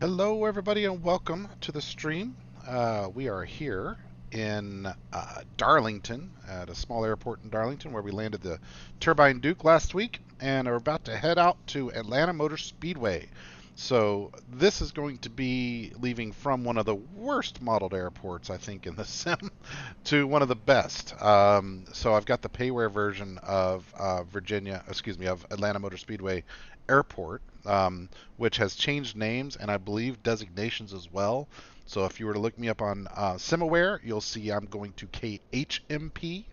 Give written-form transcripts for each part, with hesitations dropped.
Hello, everybody, and welcome to the stream. We are here in Darlington, at a small airport in Darlington, where we landed the Turbine Duke last week, and are about to head out to Atlanta Motor Speedway. So this is going to be leaving from one of the worst modeled airports, I think, in the sim, to one of the best. So I've got the payware version of of Atlanta Motor Speedway Airport, which has changed names and I believe designations as well. So if you were to look me up on SimAware, you'll see I'm going to KHMP,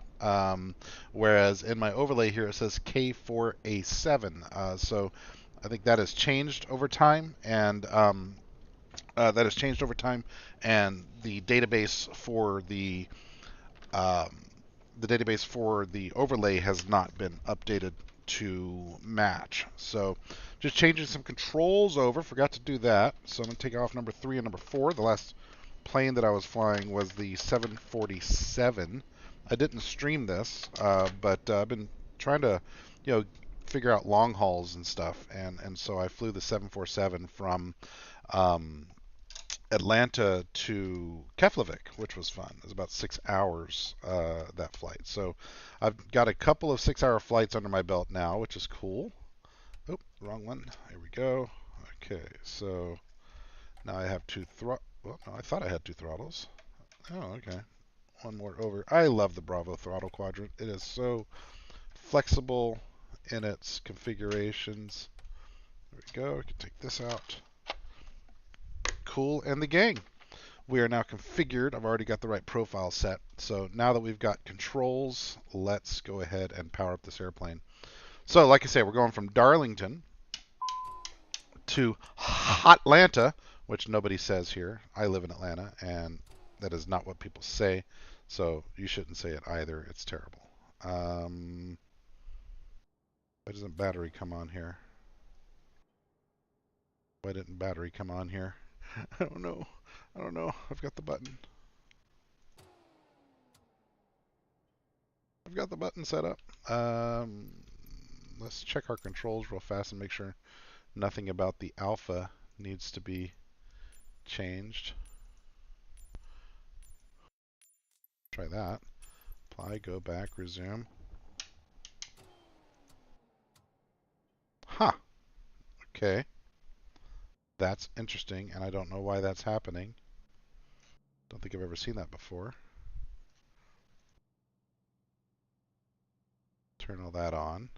whereas in my overlay here it says K4A7. So I think that has changed over time, and the um, database for the overlay has not been updated to match. So just changing some controls over. Forgot to do that. So I'm going to take off number 3 and number 4. The last plane that I was flying was the 747. I didn't stream this, but I've been trying to, figure out long hauls and stuff, and so I flew the 747 from um, Atlanta to Keflavik, which was fun. It was about 6 hours, that flight. So I've got a couple of 6-hour flights under my belt now, which is cool. Oh, wrong one. Here we go. Okay, so now I have well, no, I thought I had two throttles. Oh, okay. One more over. I love the Bravo throttle quadrant. It is so flexible in its configurations. There we go. I can take this out. Cool. And the gang. We are now configured. I've already got the right profile set. So now that we've got controls, let's go ahead and power up this airplane. So like I say, we're going from Darlington to Hotlanta, which nobody says here. I live in Atlanta, and that is not what people say. So you shouldn't say it either. It's terrible. Why doesn't battery come on here? Why didn't battery come on here? I don't know. I don't know. I've got the button. I've got the button set up. Let's check our controls real fast and make sure nothing about the alpha needs to be changed. Try that. Apply, go back, resume. Huh. Okay. That's interesting, and I don't know why that's happening. Don't think I've ever seen that before. Turn all that on.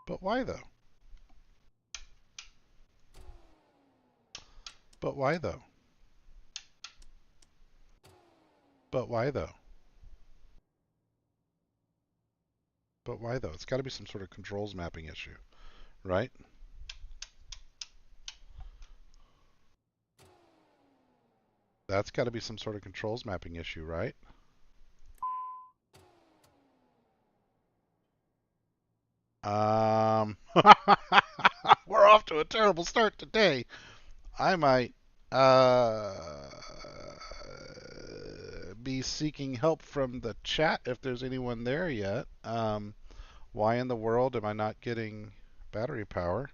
But why though? But why though? But why though? But why though? It's got to be some sort of controls mapping issue, right? That's got to be some sort of controls mapping issue, right? We're off to a terrible start today. I might uh, be seeking help from the chat if there's anyone there yet. Why in the world am I not getting battery power?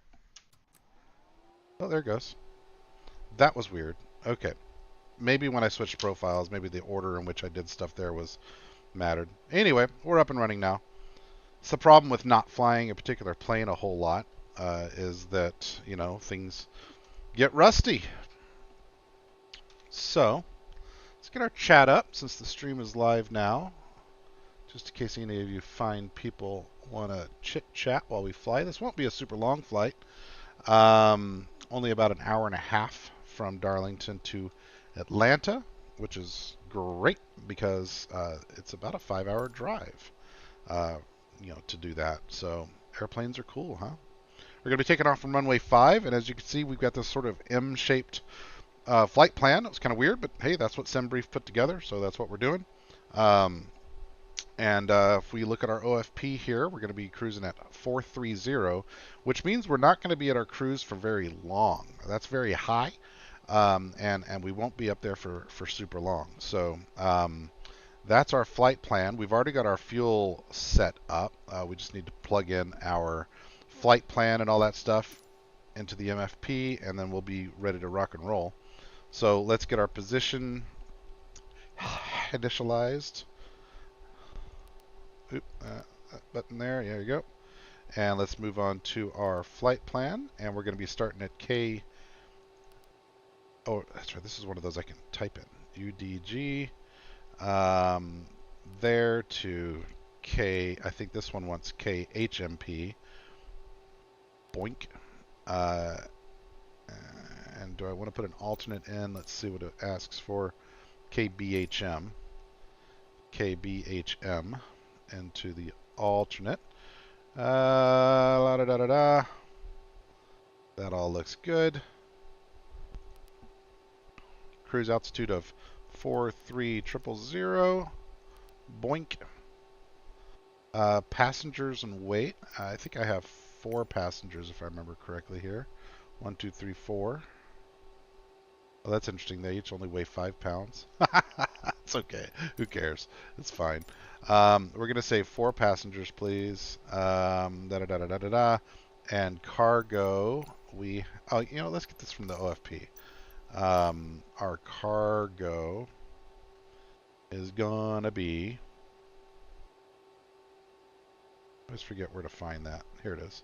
Oh, there it goes. That was weird. Okay. Maybe when I switched profiles, maybe the order in which I did stuff there was mattered. Anyway, we're up and running now. It's the problem with not flying a particular plane a whole lot, is that, things get rusty. So, let's get our chat up since the stream is live now. Just in case any of you find people want to chit-chat while we fly. This won't be a super long flight. Only about an hour and a half from Darlington to Atlanta, which is great because it's about a 5-hour drive, to do that. So airplanes are cool, huh? We're going to be taking off from runway 5, and as you can see, we've got this sort of M-shaped flight plan. It was kind of weird, but hey, that's what SimBrief put together, so that's what we're doing. And if we look at our OFP here, we're going to be cruising at 430, which means we're not going to be at our cruise for very long. That's very high, and we won't be up there for super long. So that's our flight plan. We've already got our fuel set up. We just need to plug in our flight plan and all that stuff into the MFP, and then we'll be ready to rock and roll. So let's get our position initialized. Oop, that button there, there you go. And let's move on to our flight plan, and we're going to be starting at K. Oh, that's right, this is one of those I can type in. UDG, there to K, I think this one wants KHMP. Boink. And do I want to put an alternate in? Let's see what it asks for. KBHM. KBHM into the alternate. La da da da da. That all looks good. Cruise altitude of 43000. Boink. Passengers and weight. I think I have 4 passengers if I remember correctly here. 1, 2, 3, 4. Oh, that's interesting. They each only weigh 5 pounds. It's okay. Who cares? It's fine. We're going to say 4 passengers, please. Da da da da da da da. And cargo, oh, let's get this from the OFP. Our cargo is gonna be, I always forget where to find that. Here it is.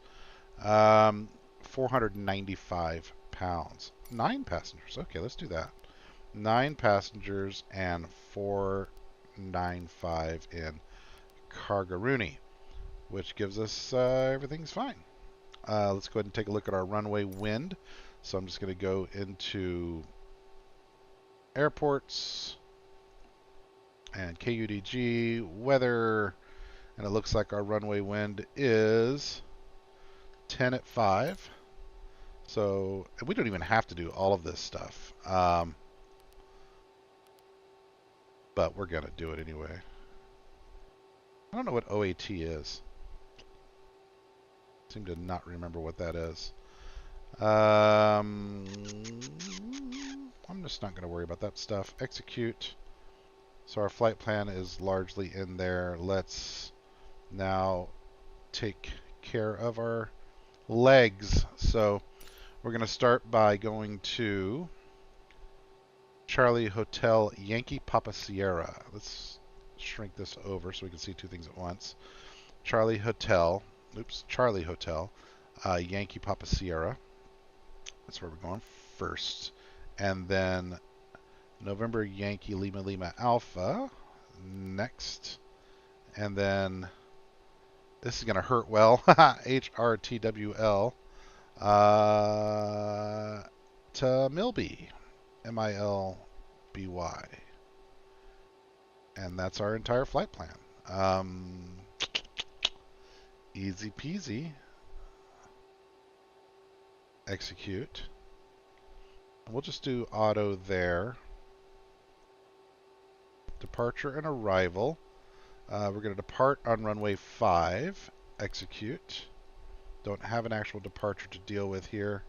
495 pounds. 9 passengers. Okay, let's do that. 9 passengers and 495 in cargo-rooney, which gives us everything's fine. Let's go ahead and take a look at our runway wind. So I'm just going to go into airports and KUDG, weather, and it looks like our runway wind is 10 at 5. So we don't even have to do all of this stuff, but we're going to do it anyway. I don't know what OAT is. I seem to not remember what that is. I'm just not going to worry about that stuff. Execute. So our flight plan is largely in there. Let's now take care of our legs. So we're going to start by going to Charlie Hotel Yankee Papa Sierra. Let's shrink this over so we can see 2 things at once. Charlie Hotel, Yankee Papa Sierra. That's where we're going first. And then November Yankee Lima Lima Alpha next. And then this is going to hurt well. HRTWL to Milby. MILBY. And that's our entire flight plan. Easy peasy. Execute. We'll just do auto there. Departure and arrival. We're going to depart on runway 5. Execute. Don't have an actual departure to deal with here.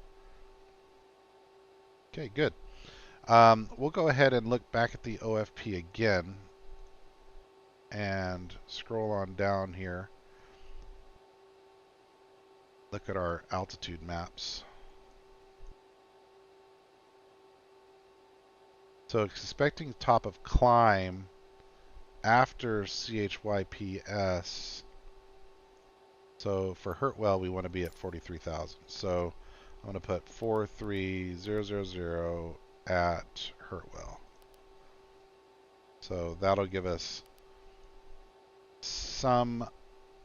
Okay, good. We'll go ahead and look back at the OFP again and scroll on down here. Look at our altitude maps. So expecting top of climb after CHYPS. So for Hurtwell, we want to be at 43,000. So I'm going to put 43000 at Hurtwell. So that'll give us some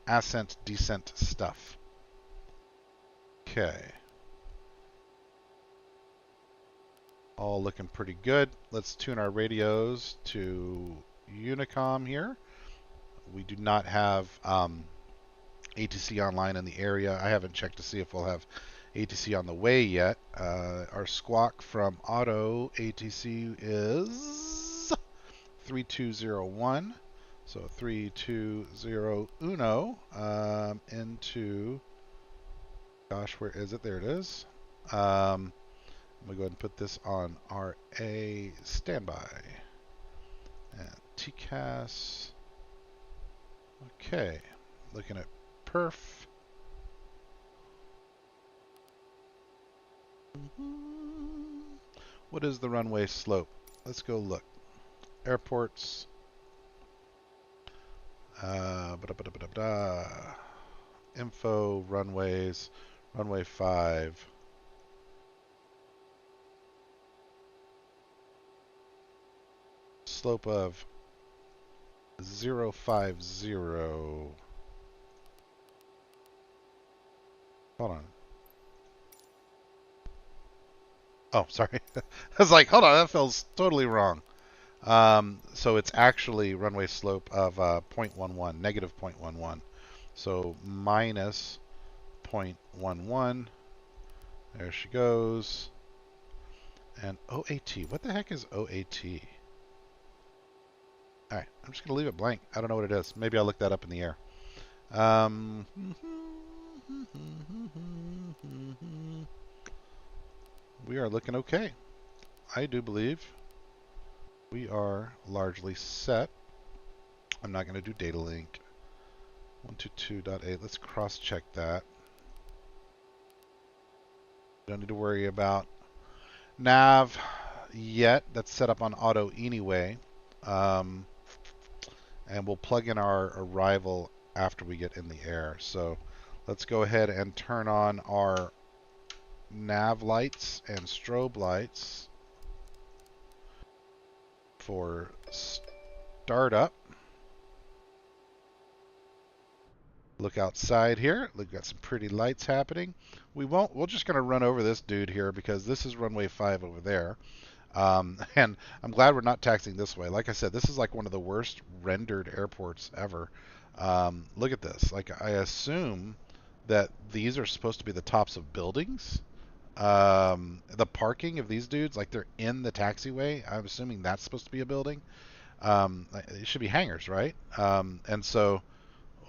ascent descent stuff. Okay. All looking pretty good. Let's tune our radios to Unicom here. We do not have ATC online in the area. I haven't checked to see if we'll have ATC on the way yet. Our squawk from Auto ATC is 3201. So 3201 into, gosh, where is it? There it is. I'm going to go ahead and put this on RA standby. And TCAS. Okay. Looking at perf. What is the runway slope? Let's go look. Airports. Info, runways, runway 5. Slope of 050. Hold on. Oh, sorry. I was like, hold on, that feels totally wrong. So it's actually runway slope of 0.11, negative 0.11. So minus 0.11. There she goes. And OAT. What the heck is OAT? Alright, I'm just going to leave it blank. I don't know what it is. Maybe I'll look that up in the air. We are looking okay. I do believe we are largely set. I'm not going to do data link. 122.8. Let's cross-check that. Don't need to worry about nav yet. That's set up on auto anyway. And we'll plug in our arrival after we get in the air. So let's go ahead and turn on our nav lights and strobe lights for startup. Look outside here. We've got some pretty lights happening. We're just going to run over this dude here because this is runway 5 over there. And I'm glad we're not taxiing this way. Like I said, this is like one of the worst rendered airports ever. Look at this. Like, I assume that these are supposed to be the tops of buildings. The parking of these dudes, like they're in the taxiway. I'm assuming that's supposed to be a building. It should be hangars, right? And so,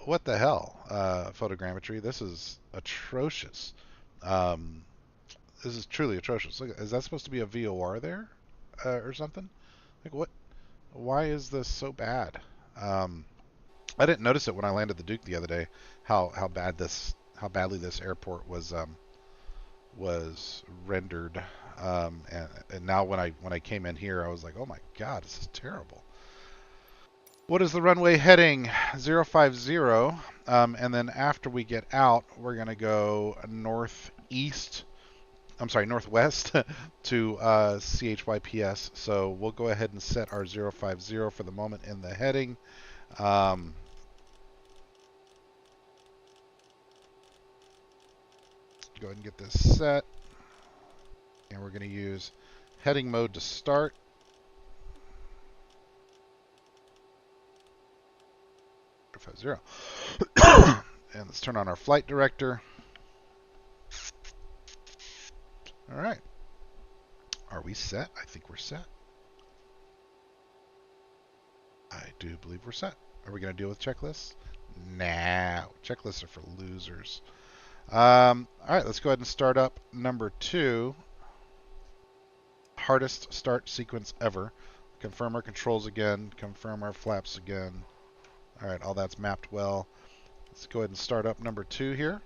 what the hell? Photogrammetry. This is atrocious. This is truly atrocious. Look, is that supposed to be a VOR there, or something? Like what? Why is this so bad? I didn't notice it when I landed the Duke the other day. How badly this airport was rendered. And now when I came in here, I was like, oh my God, this is terrible. What is the runway heading? 050. And then after we get out, we're going to go northwest to CHYPS. So we'll go ahead and set our 050 for the moment in the heading. Go ahead and get this set. And we're going to use heading mode to start. And let's turn on our flight director. All right. Are we set? I think we're set. I do believe we're set. Are we going to deal with checklists? Nah. Checklists are for losers. All right. Let's go ahead and start up number 2. Hardest start sequence ever. Confirm our controls again. Confirm our flaps again. All right. All that's mapped well. Let's go ahead and start up number 2 here.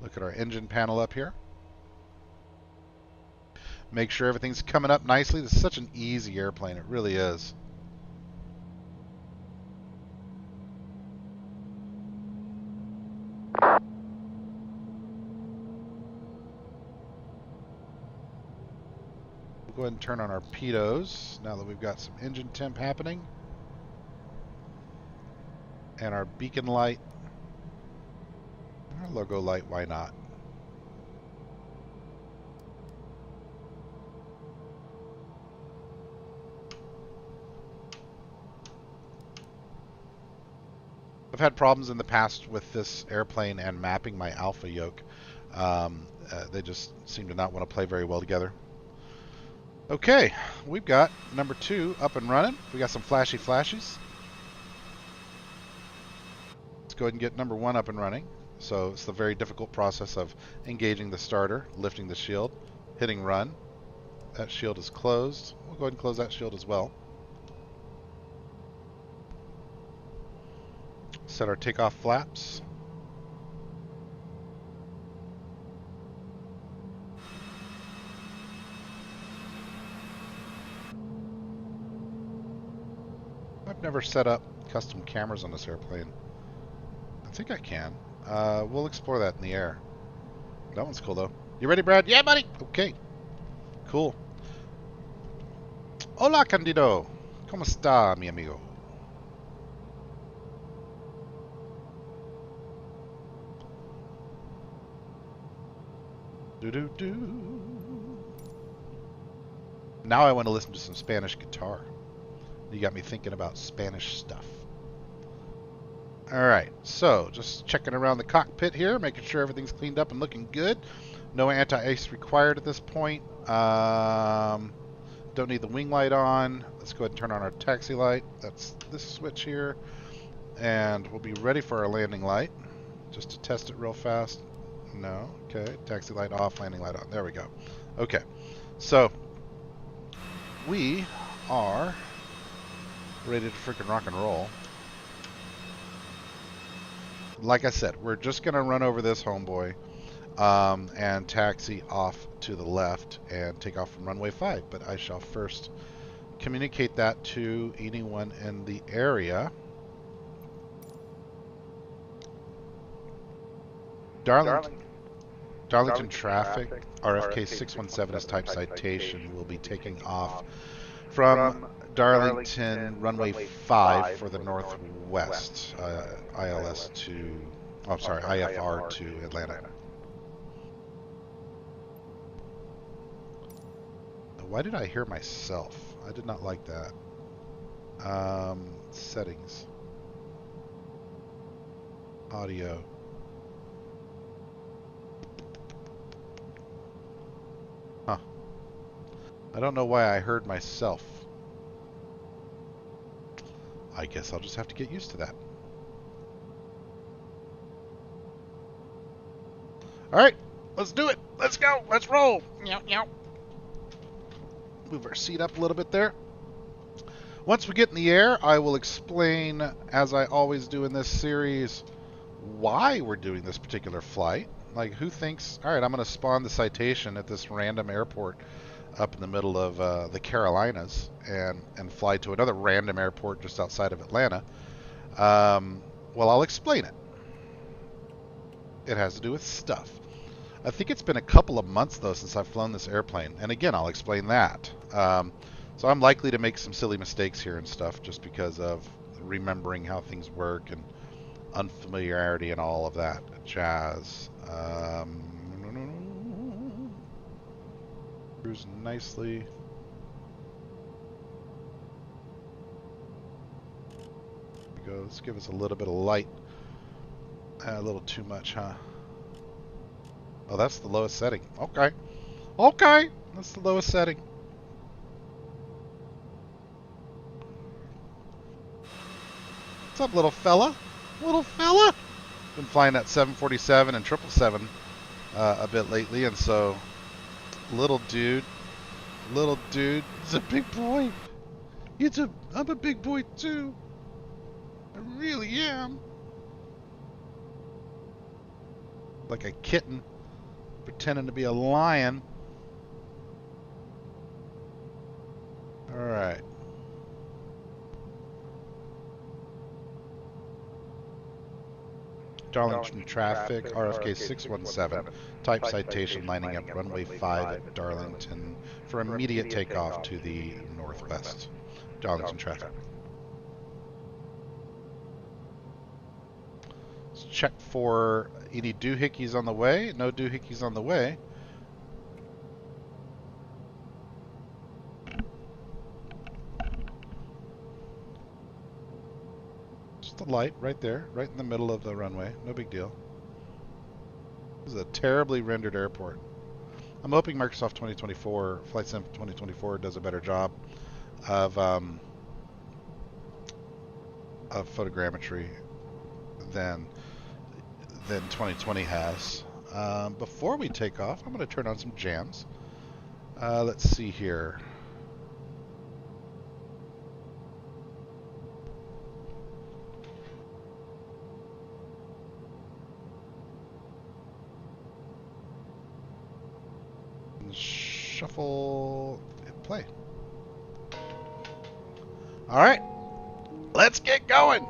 Look at our engine panel up here. Make sure everything's coming up nicely. This is such an easy airplane. It really is. We'll go ahead and turn on our pitos now that we've got some engine temp happening. And our beacon light. Our logo light, why not? I've had problems in the past with this airplane and mapping my alpha yoke. They just seem to not want to play very well together. Okay, we've got number 2 up and running. We got some flashy flashies. Let's go ahead and get number 1 up and running. So it's the very difficult process of engaging the starter, lifting the shield, hitting run. That shield is closed. We'll go ahead and close that shield as well. Set our takeoff flaps. I've never set up custom cameras on this airplane. I think I can. We'll explore that in the air. That one's cool though. You ready, Brad? Yeah, buddy. Okay. Cool. Hola, Candido. ¿Cómo está, mi amigo? Do-do-do. Now I want to listen to some Spanish guitar. You got me thinking about Spanish stuff. Alright, so just checking around the cockpit here, making sure everything's cleaned up and looking good. No anti-ice required at this point. Don't need the wing light on. Let's go ahead and turn on our taxi light. That's this switch here. And we'll be ready for our landing light. Just to test it real fast. No, okay. Taxi light off, landing light on. There we go. Okay, so we are ready to freaking rock and roll. Like I said, we're just going to run over this homeboy and taxi off to the left and take off from runway 5. But I shall first communicate that to anyone in the area. Darlington traffic, RFK 617 is type citation. We'll be taking off from Darlington runway 5 for the northwest, ILS to, oh sorry, IFR to Atlanta. Why did I hear myself? I did not like that. Settings. Audio. Huh. I don't know why I heard myself. I guess I'll just have to get used to that. Alright, let's do it. Let's go. Let's roll. Meow, meow. Move our seat up a little bit there. Once we get in the air, I will explain, as I always do in this series, why we're doing this particular flight. Like, who thinks, all right, I'm going to spawn the Citation at this random airport up in the middle of the Carolinas and fly to another random airport just outside of Atlanta. Well, I'll explain it. It has to do with stuff. I think it's been a couple of months, though, since I've flown this airplane. And again, I'll explain that. So I'm likely to make some silly mistakes here and stuff just because of remembering how things work and unfamiliarity and all of that jazz. Cruise nicely. There we go. Let's give us a little bit of light. A little too much, huh? Oh, that's the lowest setting. Okay. Okay. That's the lowest setting. What's up, little fella? Little fella? Been flying that 747 and 777 a bit lately, and so little dude, it's a big boy. I'm a big boy too. I really am. Like a kitten pretending to be a lion. All right. Darlington traffic, RFK 617, type citation lining up runway 5 at Darlington for immediate takeoff to the northwest. Darlington traffic. Let's check for any doohickeys on the way. No doohickeys on the way. Just a light right there, right in the middle of the runway. No big deal. This is a terribly rendered airport. I'm hoping Microsoft 2024, Flight Sim 2024 does a better job of photogrammetry than 2020 has. Before we take off, I'm going to turn on some jams. Let's see here. shuffle, hit play. All right, let's get going.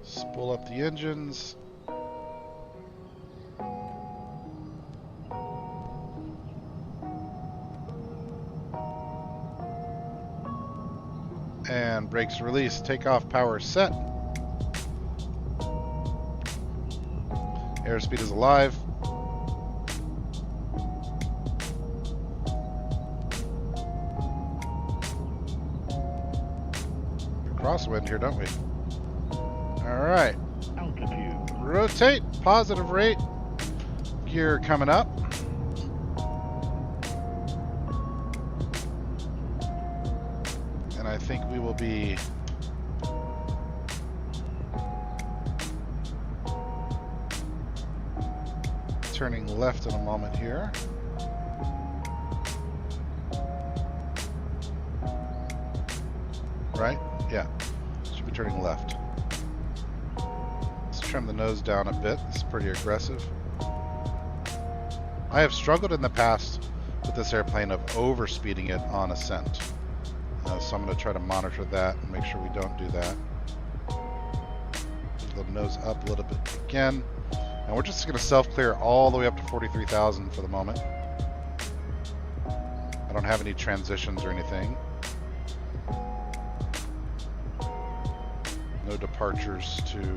Spool up the engines. And brakes released, takeoff power set. Airspeed is alive. Crosswind here, don't we? Alright. Altitude. Rotate, positive rate. Gear coming up. I think we will be turning left in a moment here. Right? Yeah. Should be turning left. Let's trim the nose down a bit. This is pretty aggressive. I have struggled in the past with this airplane of overspeeding it on ascent. So I'm going to try to monitor that and make sure we don't do that. The nose up a little bit again. And we're just going to self-clear all the way up to 43,000 for the moment. I don't have any transitions or anything. No departures to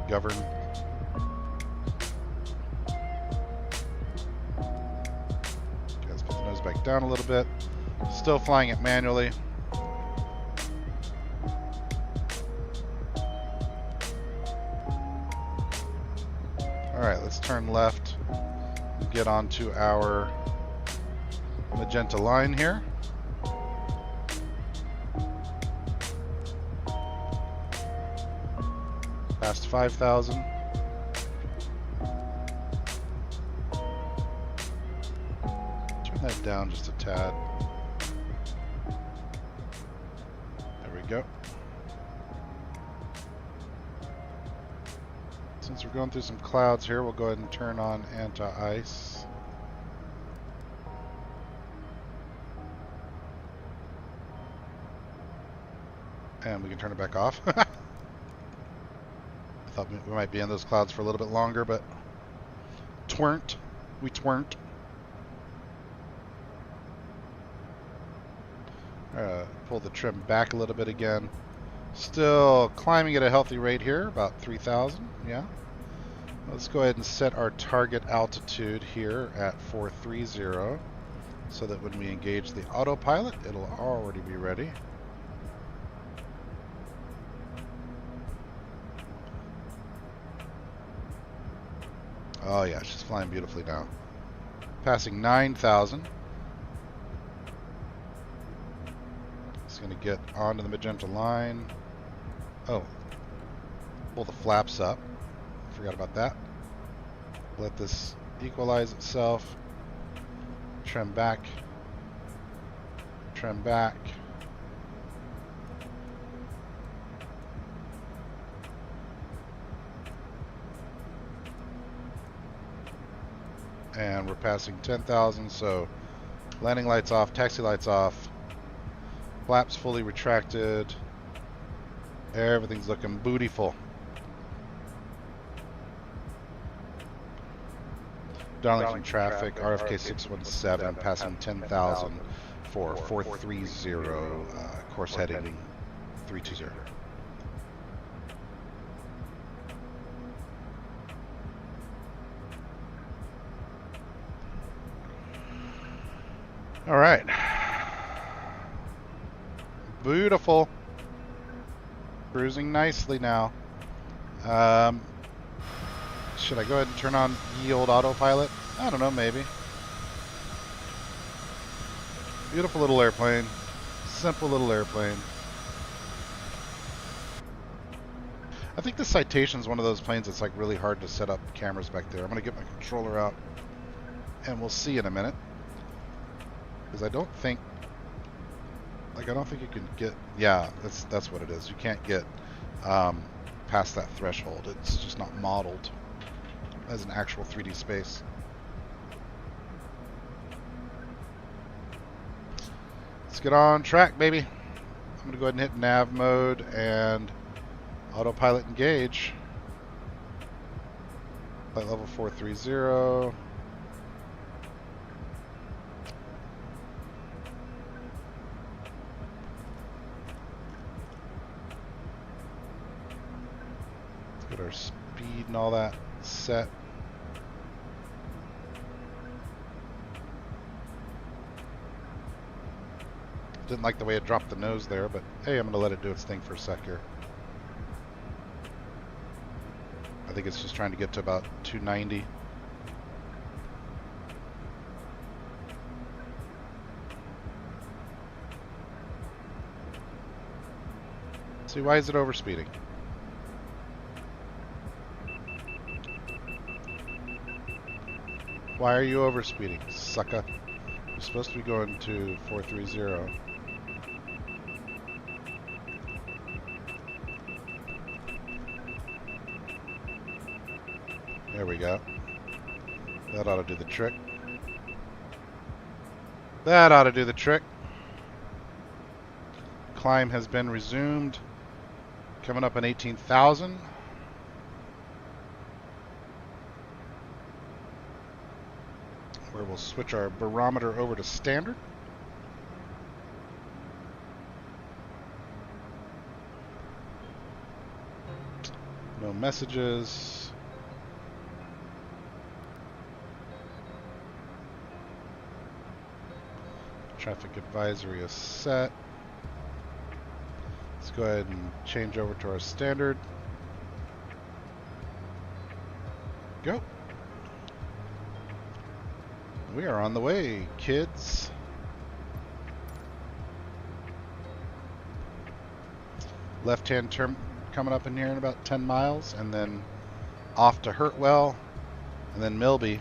govern. Let's put the nose back down a little bit. Still flying it manually. Alright, let's turn left and get onto our magenta line here. Past 5,000. Turn that down just a tad. Go. Since we're going through some clouds here, we'll go ahead and turn on anti-ice. And we can turn it back off. I thought we might be in those clouds for a little bit longer, but tweren't. We tweren't. Pull the trim back a little bit again. Still climbing at a healthy rate here, about 3,000. Yeah. Let's go ahead and set our target altitude here at 430 so that when we engage the autopilot, it'll already be ready. Oh yeah, she's flying beautifully now. Passing 9,000. Going to get onto the magenta line. Oh, pull the flaps up. Forgot about that. Let this equalize itself. Trim back. Trim back. And we're passing 10,000, so landing lights off, taxi lights off. Flaps fully retracted. Everything's looking bootyful. Darlington traffic, RFK 617, passing 10,000 for 430, course heading 320. All right. Beautiful. Cruising nicely now. Should I go ahead and turn on ye old autopilot? I don't know, maybe. Beautiful little airplane. Simple little airplane. I think the Citation is one of those planes that's like really hard to set up cameras back there. I'm going to get my controller out and we'll see in a minute. Because I don't think you can get, yeah, that's what it is. You can't get past that threshold. It's just not modeled as an actual 3D space. Let's get on track, baby. I'm going to go ahead and hit nav mode and autopilot engage. Flight level 430. Get our speed and all that set. Didn't like the way it dropped the nose there, but hey, I'm going to let it do its thing for a sec here. I think it's just trying to get to about 290. See, why is it overspeeding? Why are you overspeeding, sucker? You're supposed to be going to 430. There we go. That ought to do the trick. That ought to do the trick. Climb has been resumed. Coming up on 18,000. Where we'll switch our barometer over to standard. No messages. Traffic advisory is set. Let's go ahead and change over to our standard. Go. We are on the way, kids. Left-hand turn coming up in here in about 10 miles, and then off to Hurtwell, and then Milby.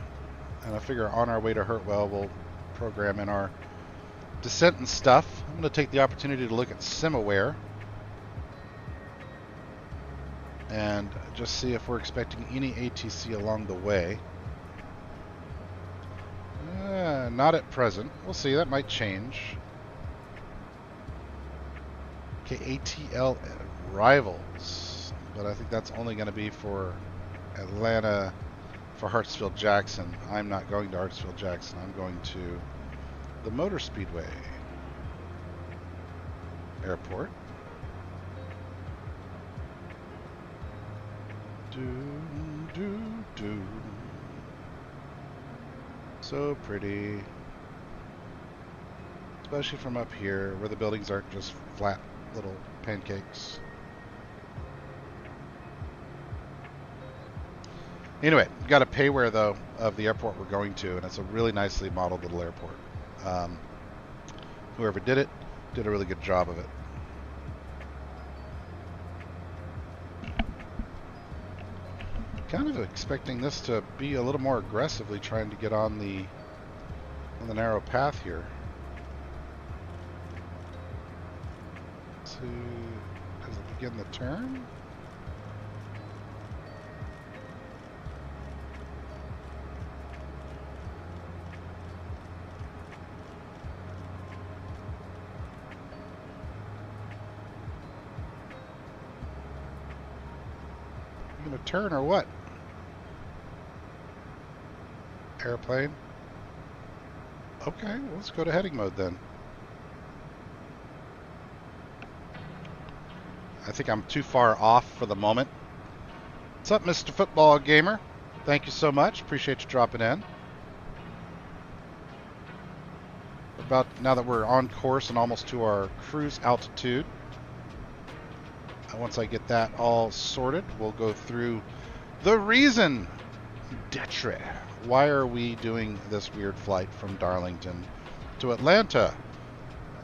And I figure on our way to Hurtwell, we'll program in our descent and stuff. I'm going to take the opportunity to look at SimAware and just see if we're expecting any ATC along the way. Not at present. We'll see. That might change. Okay, ATL arrivals, but I think that's only going to be for Atlanta, for Hartsfield-Jackson. I'm not going to Hartsfield-Jackson. I'm going to the Motor Speedway Airport. Do. So pretty. Especially from up here, where the buildings aren't just flat little pancakes. Anyway, got a payware though of the airport we're going to, and it's a really nicely modeled little airport. Whoever did it did a really good job of it. Kind of expecting this to be a little more aggressively trying to get on the narrow path here. Does it begin the turn? You gonna turn or what? Airplane. Okay, well, let's go to heading mode then. I think I'm too far off for the moment. What's up, Mr. Football Gamer? Thank you so much. Appreciate you dropping in. About now that we're on course and almost to our cruise altitude. Once I get that all sorted, we'll go through the reason d'etre. Why are we doing this weird flight from Darlington to Atlanta?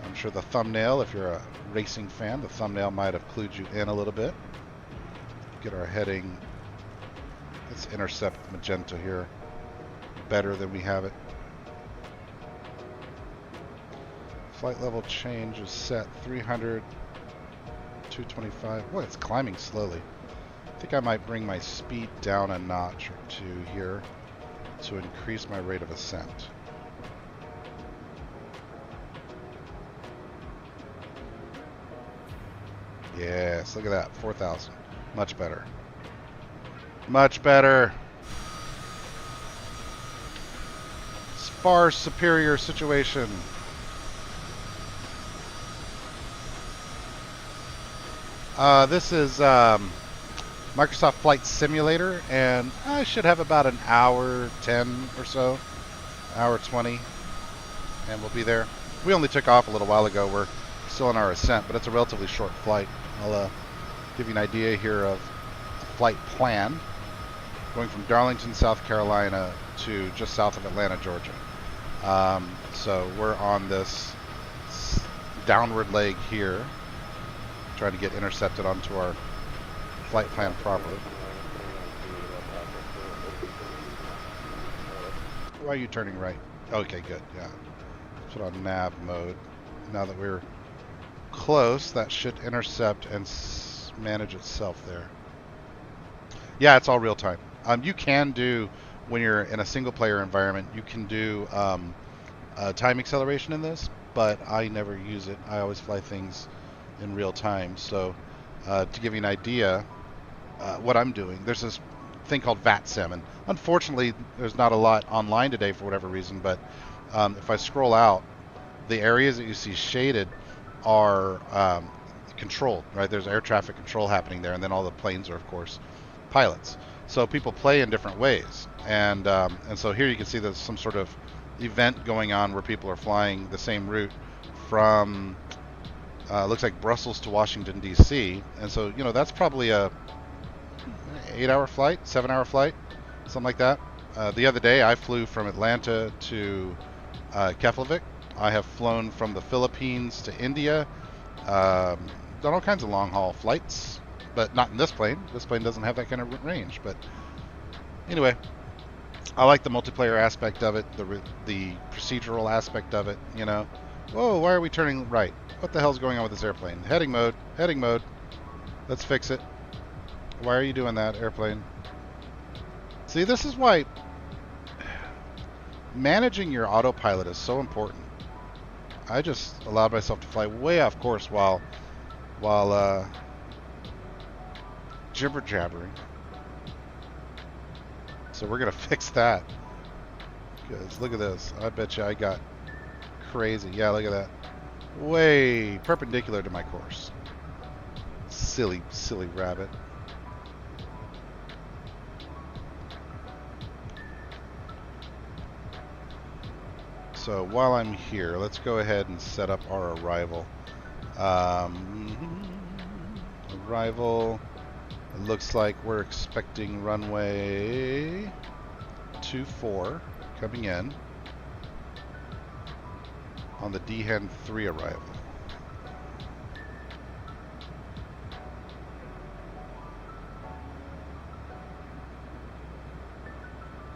I'm sure the thumbnail, if you're a racing fan, the thumbnail might have clued you in a little bit. Get our heading. Let's intercept magenta here better than we have it. Flight level change is set 300, 225. Boy, it's climbing slowly. think I might bring my speed down a notch or two here to increase my rate of ascent. Yes, look at that, 4,000. Much better. Much better. It's far superior situation. This is Microsoft Flight Simulator, and I should have about an hour 10 or so, hour 20, and we'll be there. We only took off a little while ago. We're still in our ascent, but it's a relatively short flight. I'll give you an idea here of the flight plan. Going from Darlington, South Carolina to just south of Atlanta, Georgia. So we're on this downward leg here, trying to get intercepted onto our flight plan properly. Why are you turning right? Okay, good, yeah. Put on nav mode. Now that we're close, that should intercept and manage itself there. Yeah, it's all real time. You can do, when you're in a single player environment, you can do time acceleration in this, but I never use it. I always fly things in real time. So to give you an idea, what I'm doing, there's this thing called VATSIM, and unfortunately there's not a lot online today for whatever reason, but if I scroll out, the areas that you see shaded are controlled, right? There's air traffic control happening there, and then all the planes are, of course, pilots. So people play in different ways, and so here you can see there's some sort of event going on where people are flying the same route from looks like Brussels to Washington D.C. and so that's probably a 8-hour flight, 7-hour flight, something like that. The other day I flew from Atlanta to Keflavik. I have flown from the Philippines to India. Done all kinds of long haul flights, but not in this plane. This plane doesn't have that kind of range. But anyway, I like the multiplayer aspect of it, the procedural aspect of it. Whoa, why are we turning right? What the hell's going on with this airplane? Heading mode, heading mode. Let's fix it. Why are you doing that, airplane? See, this is why managing your autopilot is so important. I just allowed myself to fly way off course while jibber jabbering. So we're gonna fix that. Because look at this. I bet you I got crazy. Yeah, look at that. Way perpendicular to my course. Silly, silly rabbit. So while I'm here, let's go ahead and set up our arrival. Arrival. It looks like we're expecting runway 24 coming in on the DHEN 3 arrival.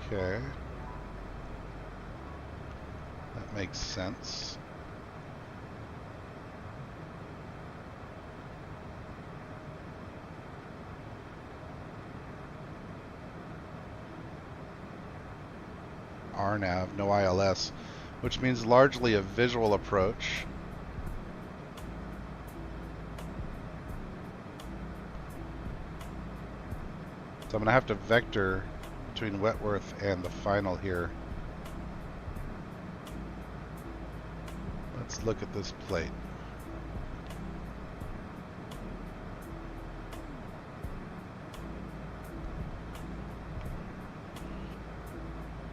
Okay. That makes sense. RNAV, no ILS, which means largely a visual approach. So I'm going to have to vector between Wentworth and the final here. Let's look at this plate.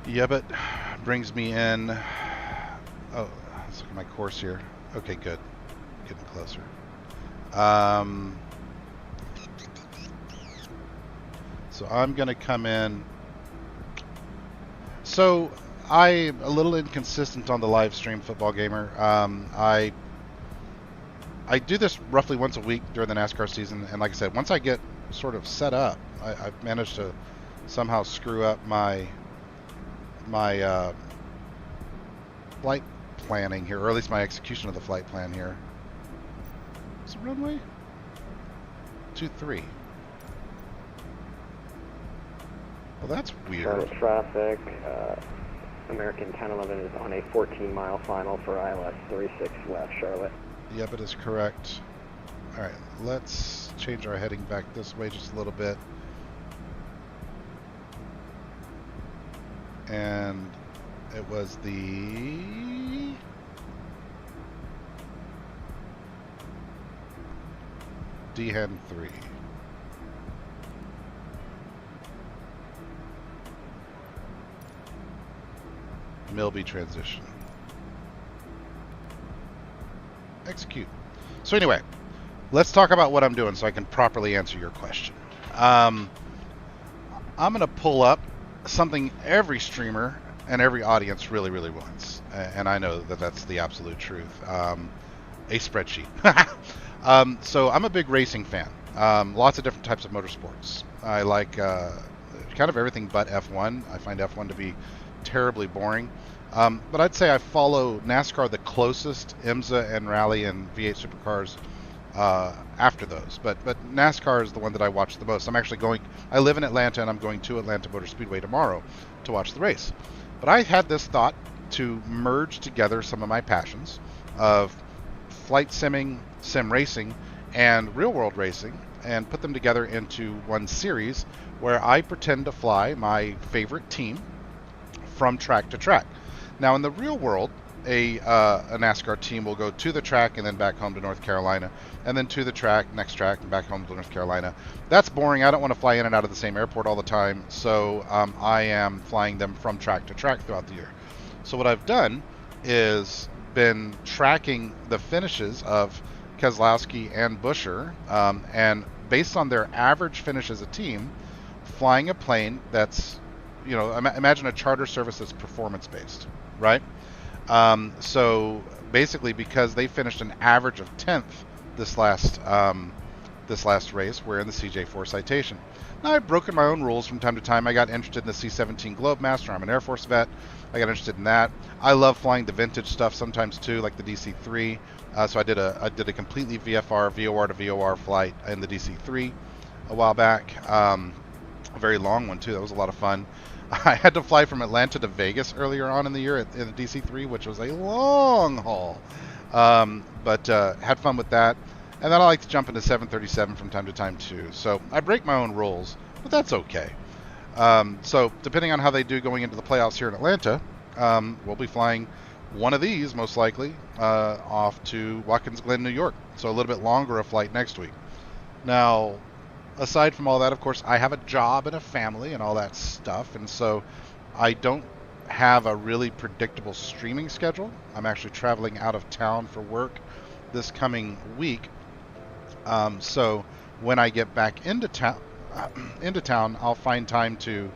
Yeah, but brings me in. Oh, let's look at my course here. Okay, good. Getting closer. So I'm going to come in. So I'm a little inconsistent on the live stream, Football Gamer. I do this roughly once a week during the NASCAR season, and like I said, once I get sort of set up, I've managed to somehow screw up my flight planning here, or at least my execution of the flight plan here. Is it runway 23? Well, that's weird. Charlotte traffic. American 1011 is on a 14-mile final for ILS 36 left, Charlotte. Yep, it is correct. All right, let's change our heading back this way just a little bit. And it was the DHEN 3. Milby transition. Execute. So anyway, let's talk about what I'm doing so I can properly answer your question. I'm going to pull up something every streamer and every audience really, really wants. And I know that that's the absolute truth. A spreadsheet. So I'm a big racing fan. Lots of different types of motorsports. I like kind of everything but F1. I find F1 to be terribly boring. But I'd say I follow NASCAR the closest, IMSA and Rally and V8 Supercars after those. But NASCAR is the one that I watch the most. I live in Atlanta, and I'm going to Atlanta Motor Speedway tomorrow to watch the race. But I had this thought to merge together some of my passions of flight simming, sim racing, and real-world racing, and put them together into one series where I pretend to fly my favorite team from track to track. Now, in the real world, a NASCAR team will go to the track and then back home to North Carolina, and then to the track, next track, and back home to North Carolina. That's boring. I don't want to fly in and out of the same airport all the time, so I am flying them from track to track throughout the year. So what I've done is been tracking the finishes of Keselowski and Buescher, and based on their average finish as a team, flying a plane that's, imagine a charter service that's performance-based, right? So basically, because they finished an average of 10th this last race, we're in the CJ4 Citation. Now, I've broken my own rules from time to time. I got interested in the C-17 Globemaster. I'm an Air Force vet. I got interested in that. I love flying the vintage stuff sometimes too, like the DC-3. So I did a completely VFR, VOR to VOR flight in the DC-3 a while back. A very long one too. That was a lot of fun. I had to fly from Atlanta to Vegas earlier on in the year in the DC-3, which was a long haul, but had fun with that. And then I like to jump into 737 from time to time too. So I break my own rules, but that's okay. So depending on how they do going into the playoffs here in Atlanta, we'll be flying one of these most likely off to Watkins Glen, New York. So a little bit longer a flight next week. Now, aside from all that, of course, I have a job and a family and all that stuff, and so I don't have a really predictable streaming schedule. I'm actually traveling out of town for work this coming week. So when I get back into town, I'll find time to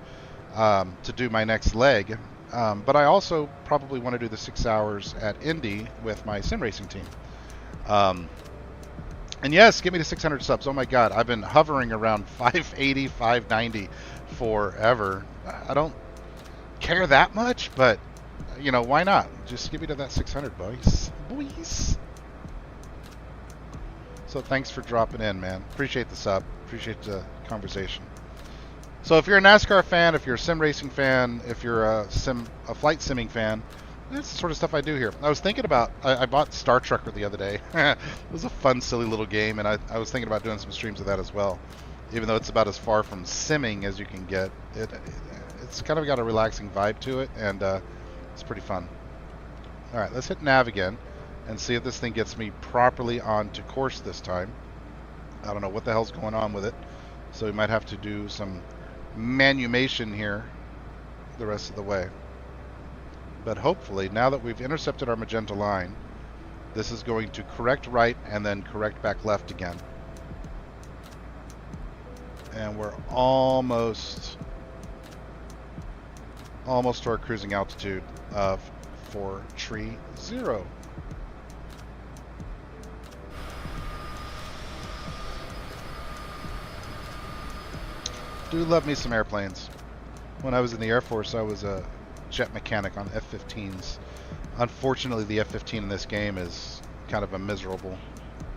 do my next leg. But I also probably want to do the 6 hours at Indy with my sim racing team. And yes, give me the 600 subs. Oh my God, I've been hovering around 580, 590 forever. I don't care that much, but why not? Just give me to that 600, boys. So thanks for dropping in, man. Appreciate the sub. Appreciate the conversation. So if you're a NASCAR fan, if you're a sim racing fan, if you're a flight simming fan, that's the sort of stuff I do here. I was thinking about, I bought Star Trekker the other day. It was a fun, silly little game, and I was thinking about doing some streams of that as well. Even though it's about as far from simming as you can get, it's kind of got a relaxing vibe to it, and it's pretty fun. All right, let's hit nav again and see if this thing gets me properly onto course this time. I don't know what the hell's going on with it, so we might have to do some manumation here the rest of the way. But hopefully, now that we've intercepted our magenta line, this is going to correct right and then correct back left again. And we're almost to our cruising altitude of 430. Do love me some airplanes. When I was in the Air Force, I was a jet mechanic on F-15s. Unfortunately, the F-15 in this game is kind of a miserable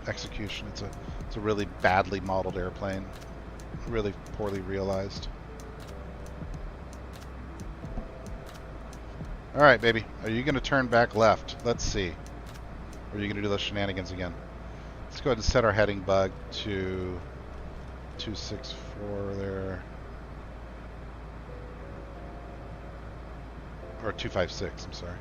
execution. It's a really badly modeled airplane, really poorly realized. All right, baby. Are you going to turn back left? Let's see. Or are you going to do those shenanigans again? Let's go ahead and set our heading bug to 264 there. Or 256, I'm sorry.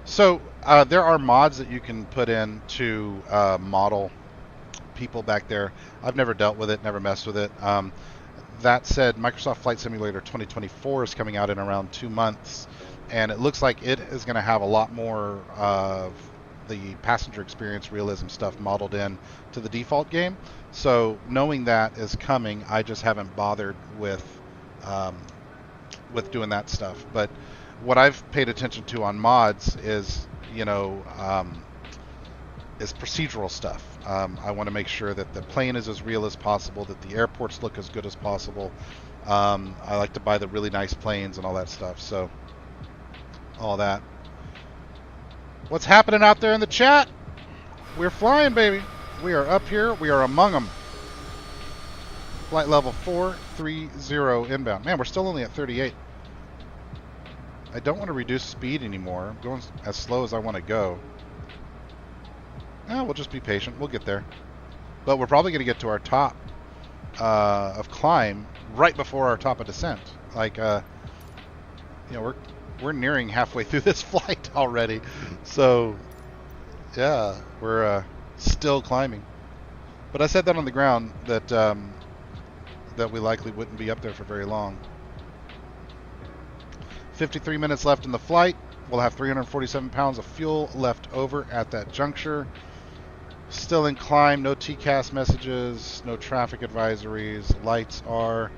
So there are mods that you can put in to model people back there. I've never dealt with it, never messed with it. That said, Microsoft Flight Simulator 2024 is coming out in around 2 months, and it looks like it is going to have a lot more of the passenger experience realism stuff modeled in to the default game. So knowing that is coming, I just haven't bothered with doing that stuff. But what I've paid attention to on mods is, is procedural stuff. I want to make sure that the plane is as real as possible, that the airports look as good as possible. I like to buy the really nice planes and all that stuff. So, all that. What's happening out there in the chat? We're flying, baby. We are up here. We are among them. Flight level 430 inbound. Man, we're still only at 38. I don't want to reduce speed anymore. I'm going as slow as I want to go. We'll just be patient. We'll get there. But we're probably going to get to our top of climb right before our top of descent. Like, we're nearing halfway through this flight already. So, yeah, we're still climbing. But I said that on the ground that that we likely wouldn't be up there for very long. 53 minutes left in the flight. We'll have 347 pounds of fuel left over at that juncture. Still in climb, no TCAS messages, no traffic advisories. Lights are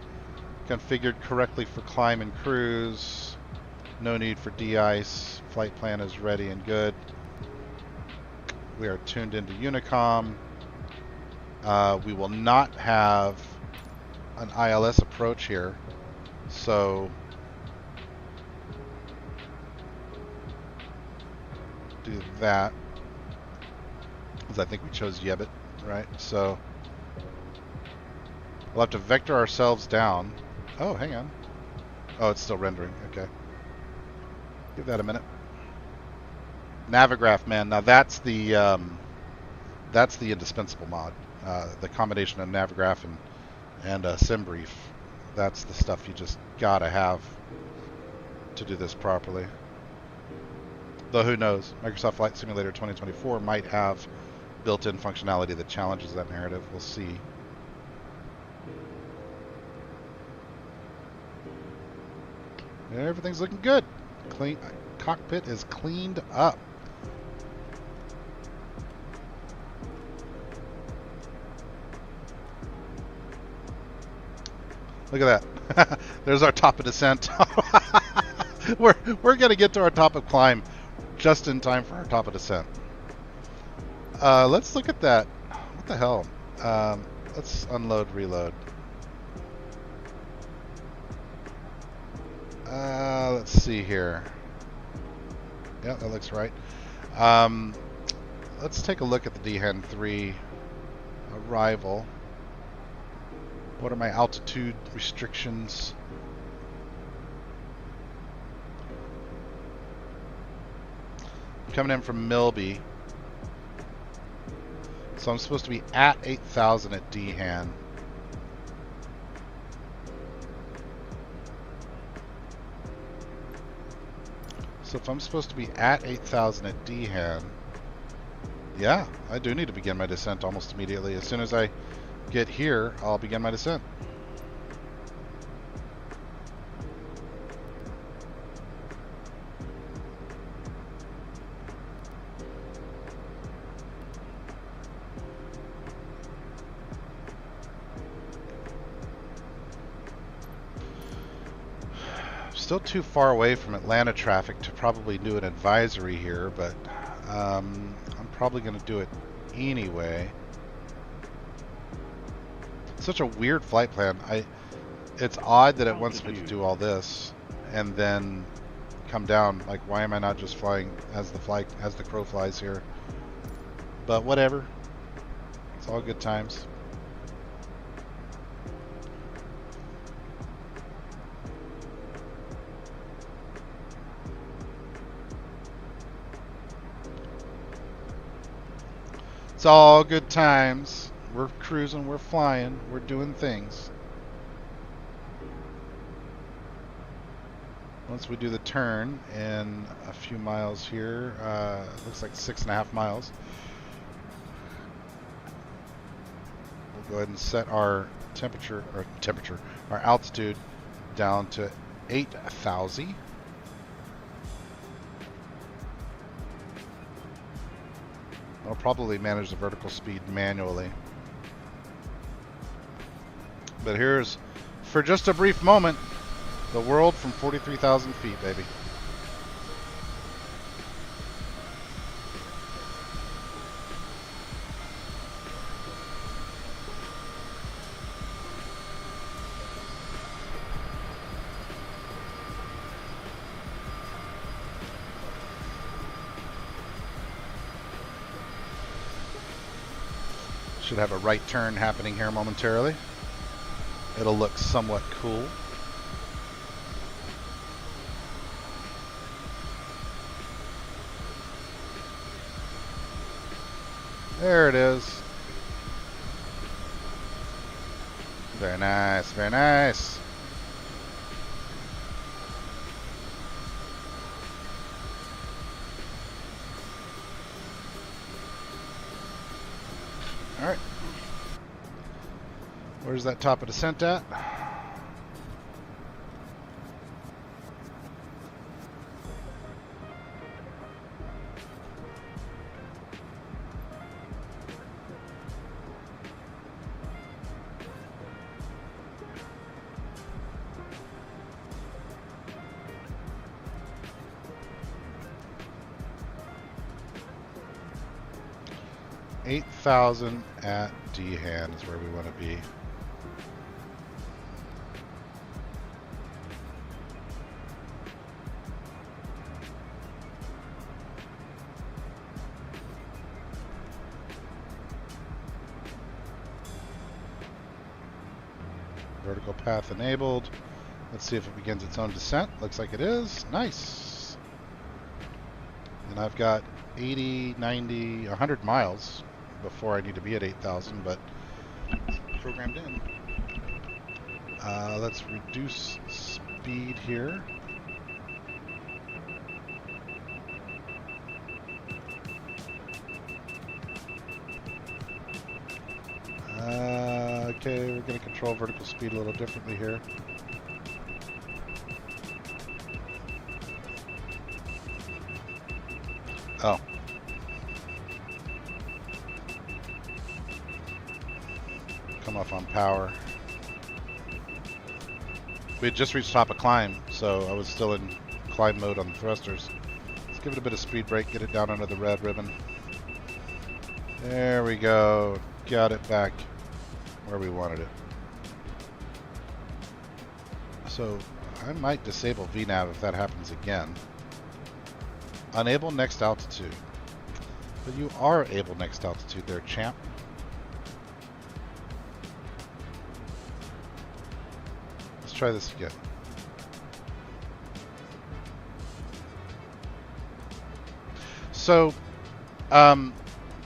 configured correctly for climb and cruise. No need for de-ice. Flight plan is ready and good. We are tuned into Unicom. We will not have an ILS approach here, so do that. Because I think we chose Yebbit, right? So we'll have to vector ourselves down. Oh, hang on. Oh, it's still rendering. Okay. Give that a minute. Navigraph, man. Now that's the indispensable mod. The combination of Navigraph and SimBrief. That's the stuff you just gotta have to do this properly. Though who knows? Microsoft Flight Simulator 2024 might have built-in functionality that challenges that narrative. We'll see. Everything's looking good. Clean cockpit is cleaned up. Look at that. There's our top of descent. we're gonna get to our top of climb just in time for our top of descent. Let's look at that. What the hell? Let's unload, reload. Let's see here. Yeah, that looks right. Let's take a look at the DHAN 3 arrival. What are my altitude restrictions? Coming in from Milby. So I'm supposed to be at 8,000 at DHAN. So if I'm supposed to be at 8,000 at DHAN, yeah, I do need to begin my descent almost immediately. As soon as I get here, I'll begin my descent. Still too far away from Atlanta traffic to probably do an advisory here, but I'm probably going to do it anyway. Such a weird flight plan. It's odd that it wants me to do all this and then come down. Like, why am I not just flying as the crow flies here? But whatever. It's all good times. It's all good times. We're cruising, we're flying, we're doing things. Once we do the turn in a few miles here, looks like 6.5 miles, we'll go ahead and set our our altitude down to 8,000. I'll probably manage the vertical speed manually. But here's, for just a brief moment, the world from 43,000 feet, baby. Should have a right turn happening here momentarily. It'll look somewhat cool. There it is. Very nice, very nice. All right. Where's that top of descent at? $8,000 at D-hand is where we want to be. Vertical path enabled. Let's see if it begins its own descent. Looks like it is. Nice. And I've got 80, 90, 100 miles before I need to be at 8,000, but programmed in. Let's reduce speed here. Okay, we're going to control vertical speed a little differently here. Oh. Come off on power. We had just reached top of climb, so I was still in climb mode on the thrusters. Let's give it a bit of speed brake, get it down under the red ribbon. There we go. Got it back where we wanted it. So I might disable VNAV if that happens again. Unable next altitude. But you are able next altitude there, champ. Let's try this again. So,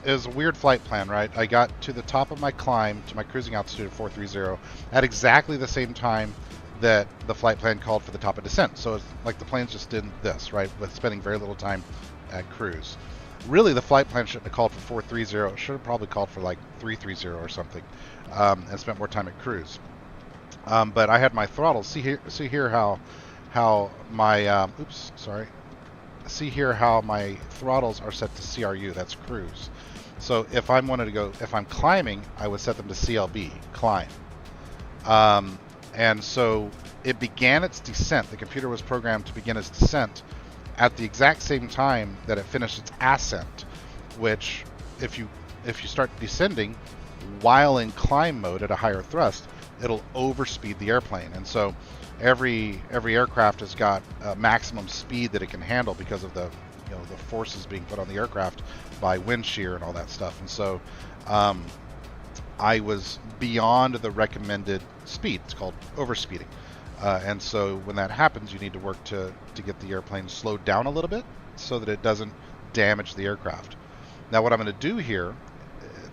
it was a weird flight plan, right? I got to the top of my climb, to my cruising altitude of 430, at exactly the same time that the flight plan called for the top of descent. So it's like the planes just did this, right? With spending very little time at cruise. Really, the flight plan shouldn't have called for 430. It should have probably called for like 330 or something, and spent more time at cruise. But I had my throttles. See here how my oops, sorry. See here how my throttles are set to CRU. That's cruise. So if I wanted to go, if I'm climbing, I would set them to CLB, climb. And so it began its descent. The computer was programmed to begin its descent at the exact same time that it finished its ascent, which if you start descending while in climb mode at a higher thrust, it'll overspeed the airplane. And so every aircraft has got a maximum speed that it can handle because of the the forces being put on the aircraft by wind shear and all that stuff. And so I was beyond the recommended speed. It's called overspeeding. And so when that happens, you need to work to get the airplane slowed down a little bit so that it doesn't damage the aircraft. Now what I'm going to do here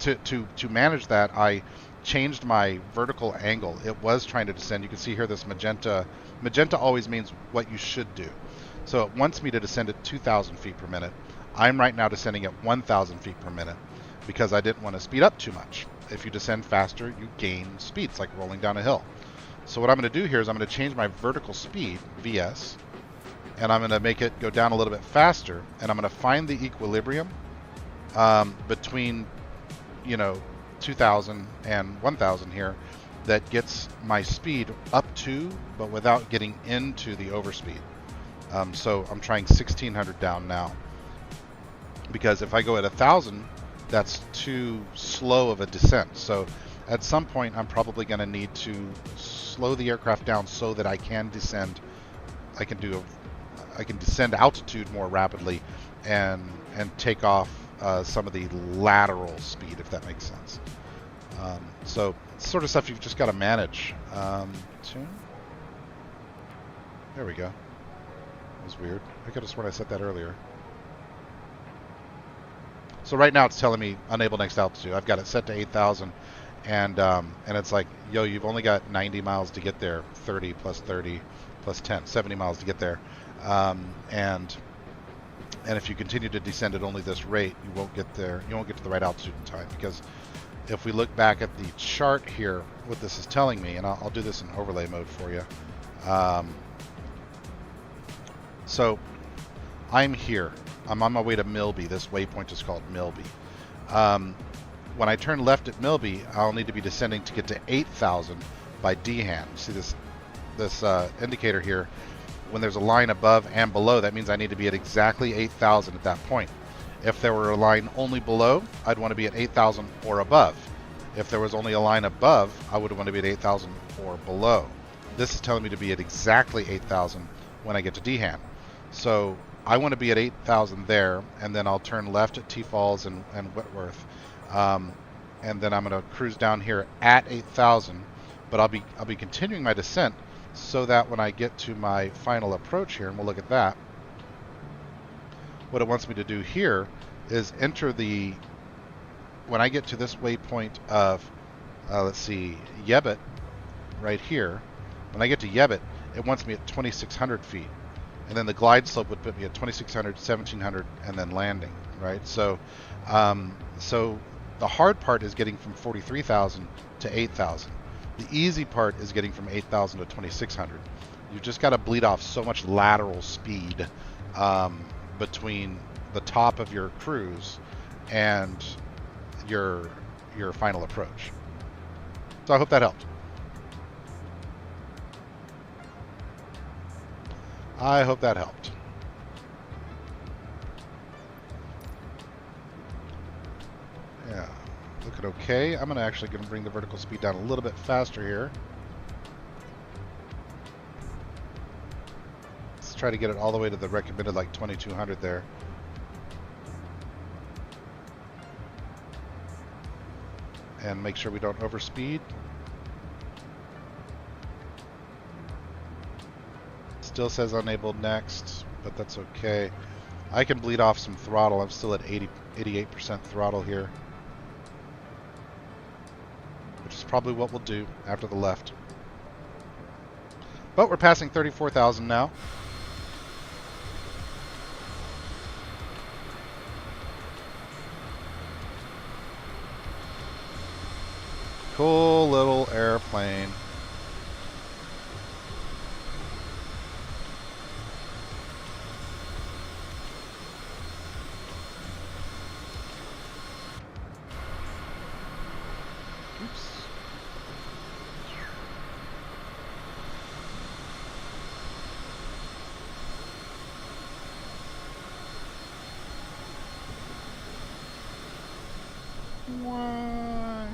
to manage that, I changed my vertical angle. It was trying to descend. You can see here this magenta. Magenta always means what you should do. So it wants me to descend at 2,000 feet per minute. I'm right now descending at 1,000 feet per minute because I didn't want to speed up too much. If you descend faster, you gain speed. It's like rolling down a hill. So what I'm going to do here is I'm going to change my vertical speed, VS, and I'm going to make it go down a little bit faster, and I'm going to find the equilibrium between, 2,000 and 1,000 here that gets my speed up to, but without getting into the overspeed. So I'm trying 1,600 down now, because if I go at 1,000, that's too slow of a descent. So at some point, I'm probably going to need to slow the aircraft down so that I can descend. I can descend altitude more rapidly and take off some of the lateral speed, if that makes sense. So it's sort of stuff you've just got to manage. Tune. There we go. That was weird. I could have sworn I said that earlier. So right now it's telling me unable next altitude. I've got it set to 8,000, and it's like, yo, you've only got 90 miles to get there. 30 plus 30 plus 10, 70 miles to get there. And if you continue to descend at only this rate, you won't get there. You won't get to the right altitude in time, because if we look back at the chart here, what this is telling me, and I'll do this in overlay mode for you. So I'm here. I'm on my way to Milby. This waypoint is called Milby. When I turn left at Milby, I'll need to be descending to get to 8,000 by D-hand. See this indicator here? When there's a line above and below, that means I need to be at exactly 8,000 at that point. If there were a line only below, I'd want to be at 8,000 or above. If there was only a line above, I would want to be at 8,000 or below. This is telling me to be at exactly 8,000 when I get to D-hand. So I want to be at 8,000 there, and then I'll turn left at T-Falls and Whitworth, and then I'm going to cruise down here at 8,000, but I'll be continuing my descent so that when I get to my final approach here, and we'll look at that, what it wants me to do here is enter the, when I get to this waypoint of, let's see, Yebbet, right here, when I get to Yebbet, it wants me at 2,600 feet. And then the glide slope would put me at 2,600, 1,700, and then landing, right? So, so the hard part is getting from 43,000 to 8,000. The easy part is getting from 8,000 to 2,600. You've just got to bleed off so much lateral speed between the top of your cruise and your final approach. So I hope that helped. I hope that helped. Yeah, looking okay. I'm actually going to bring the vertical speed down a little bit faster here. Let's try to get it all the way to the recommended, like 2,200 there. And make sure we don't overspeed. Still says unable next, but that's okay. I can bleed off some throttle. I'm still at 88% throttle here, which is probably what we'll do after the left. But we're passing 34,000 now. Cool little airplane. Why?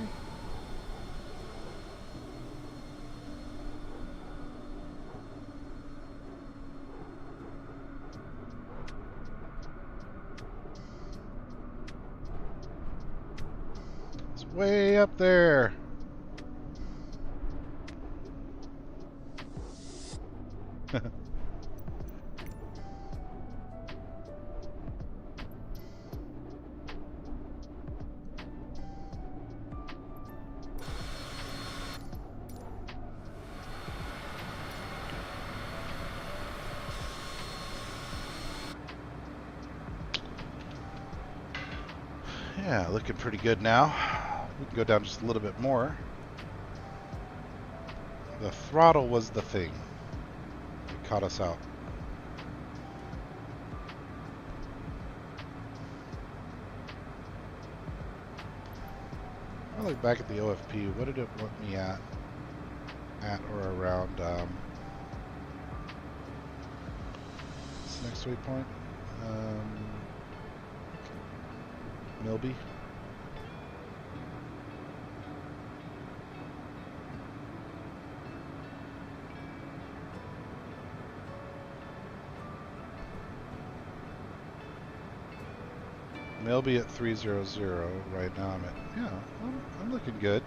It's way up there. Yeah, looking pretty good now. We can go down just a little bit more. The throttle was the thing. It caught us out. I look back at the OFP. What did it want me at or around this next waypoint? Milby. Milby at 300 right now. I'm at, yeah, I'm looking good.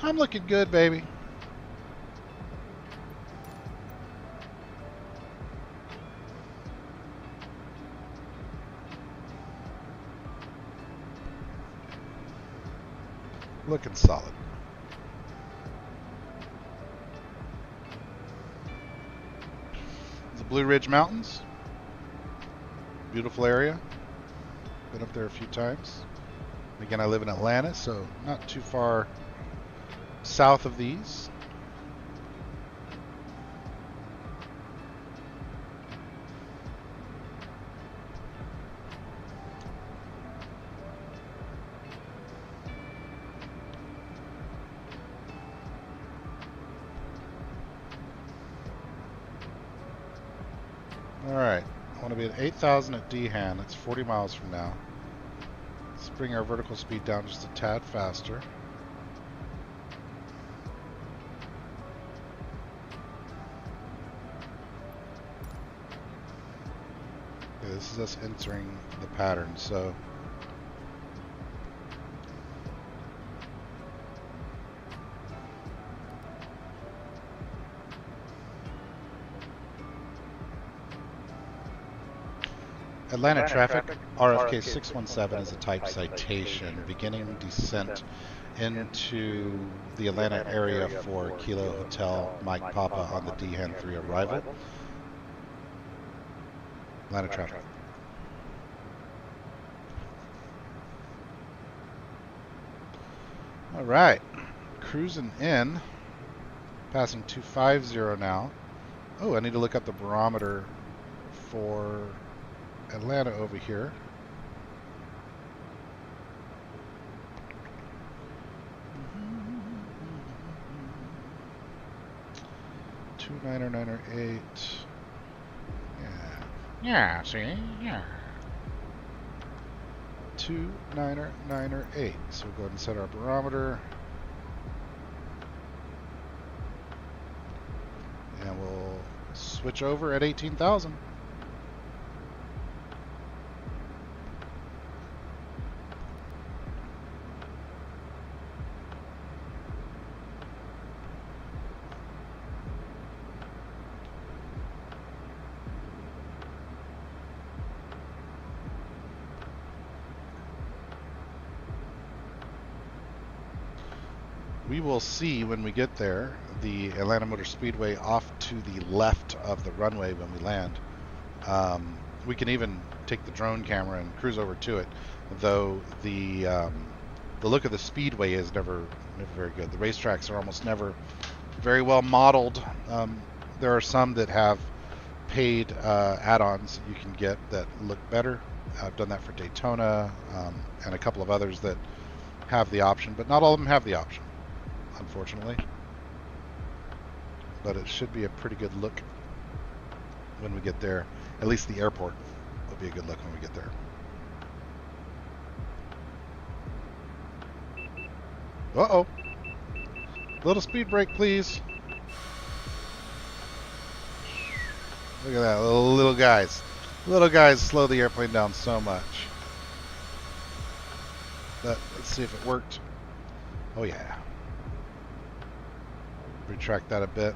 I'm looking good, baby. Looking solid. The Blue Ridge Mountains. Beautiful area. Been up there a few times. Again, I live in Atlanta, so not too far south of these. Alright, I want to be at 8,000 at Dehan. That's 40 miles from now. Let's bring our vertical speed down just a tad faster. Okay, this is us entering the pattern, so Atlanta traffic, RFK 617 is a type citation, beginning descent into the Atlanta area for Kilo Hotel Mike Papa on the Dehan 3 arrival. Atlanta traffic. All right, cruising in, passing 250 now. Oh, I need to look up the barometer for Atlanta over here. Two 908. Yeah, see? Yeah. 29908. So we'll go ahead and set our barometer. And we'll switch over at 18,000. We will see when we get there the Atlanta Motor Speedway off to the left of the runway when we land. We can even take the drone camera and cruise over to it, though the look of the speedway is never very good. The racetracks are almost never very well modeled. There are some that have paid add-ons you can get that look better. I've done that for Daytona and a couple of others that have the option, but not all of them have the option, unfortunately. But it should be a pretty good look when we get there. At least the airport will be a good look when we get there. Uh-oh. Little speed brake, please. Look at that, little guys. Little guys slow the airplane down so much. But let's see if it worked. Oh yeah. Retract that a bit.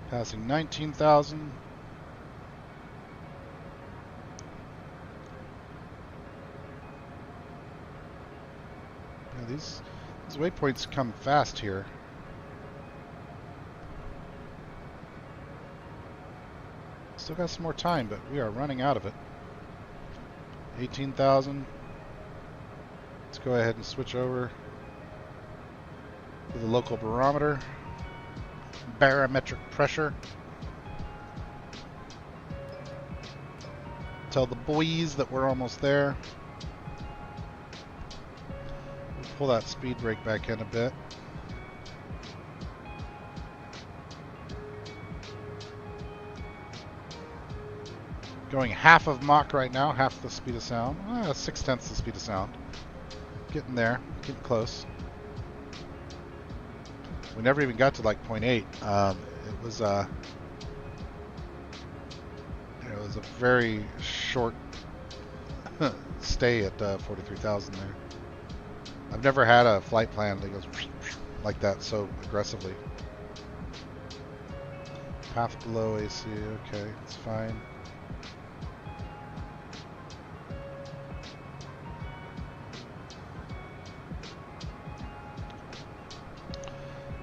Passing 19,000. these waypoints come fast here. Still got some more time, but we are running out of it. 18,000. Let's go ahead and switch over to the local barometer. Barometric pressure. Tell the boys that we're almost there. We'll pull that speed brake back in a bit. Going half of Mach right now, half the speed of sound. 6/10 the speed of sound. Getting there, getting close. We never even got to like 0.8. It was a very short stay at 43,000 there. I've never had a flight plan that goes like that so aggressively. Path below AC, okay, it's fine.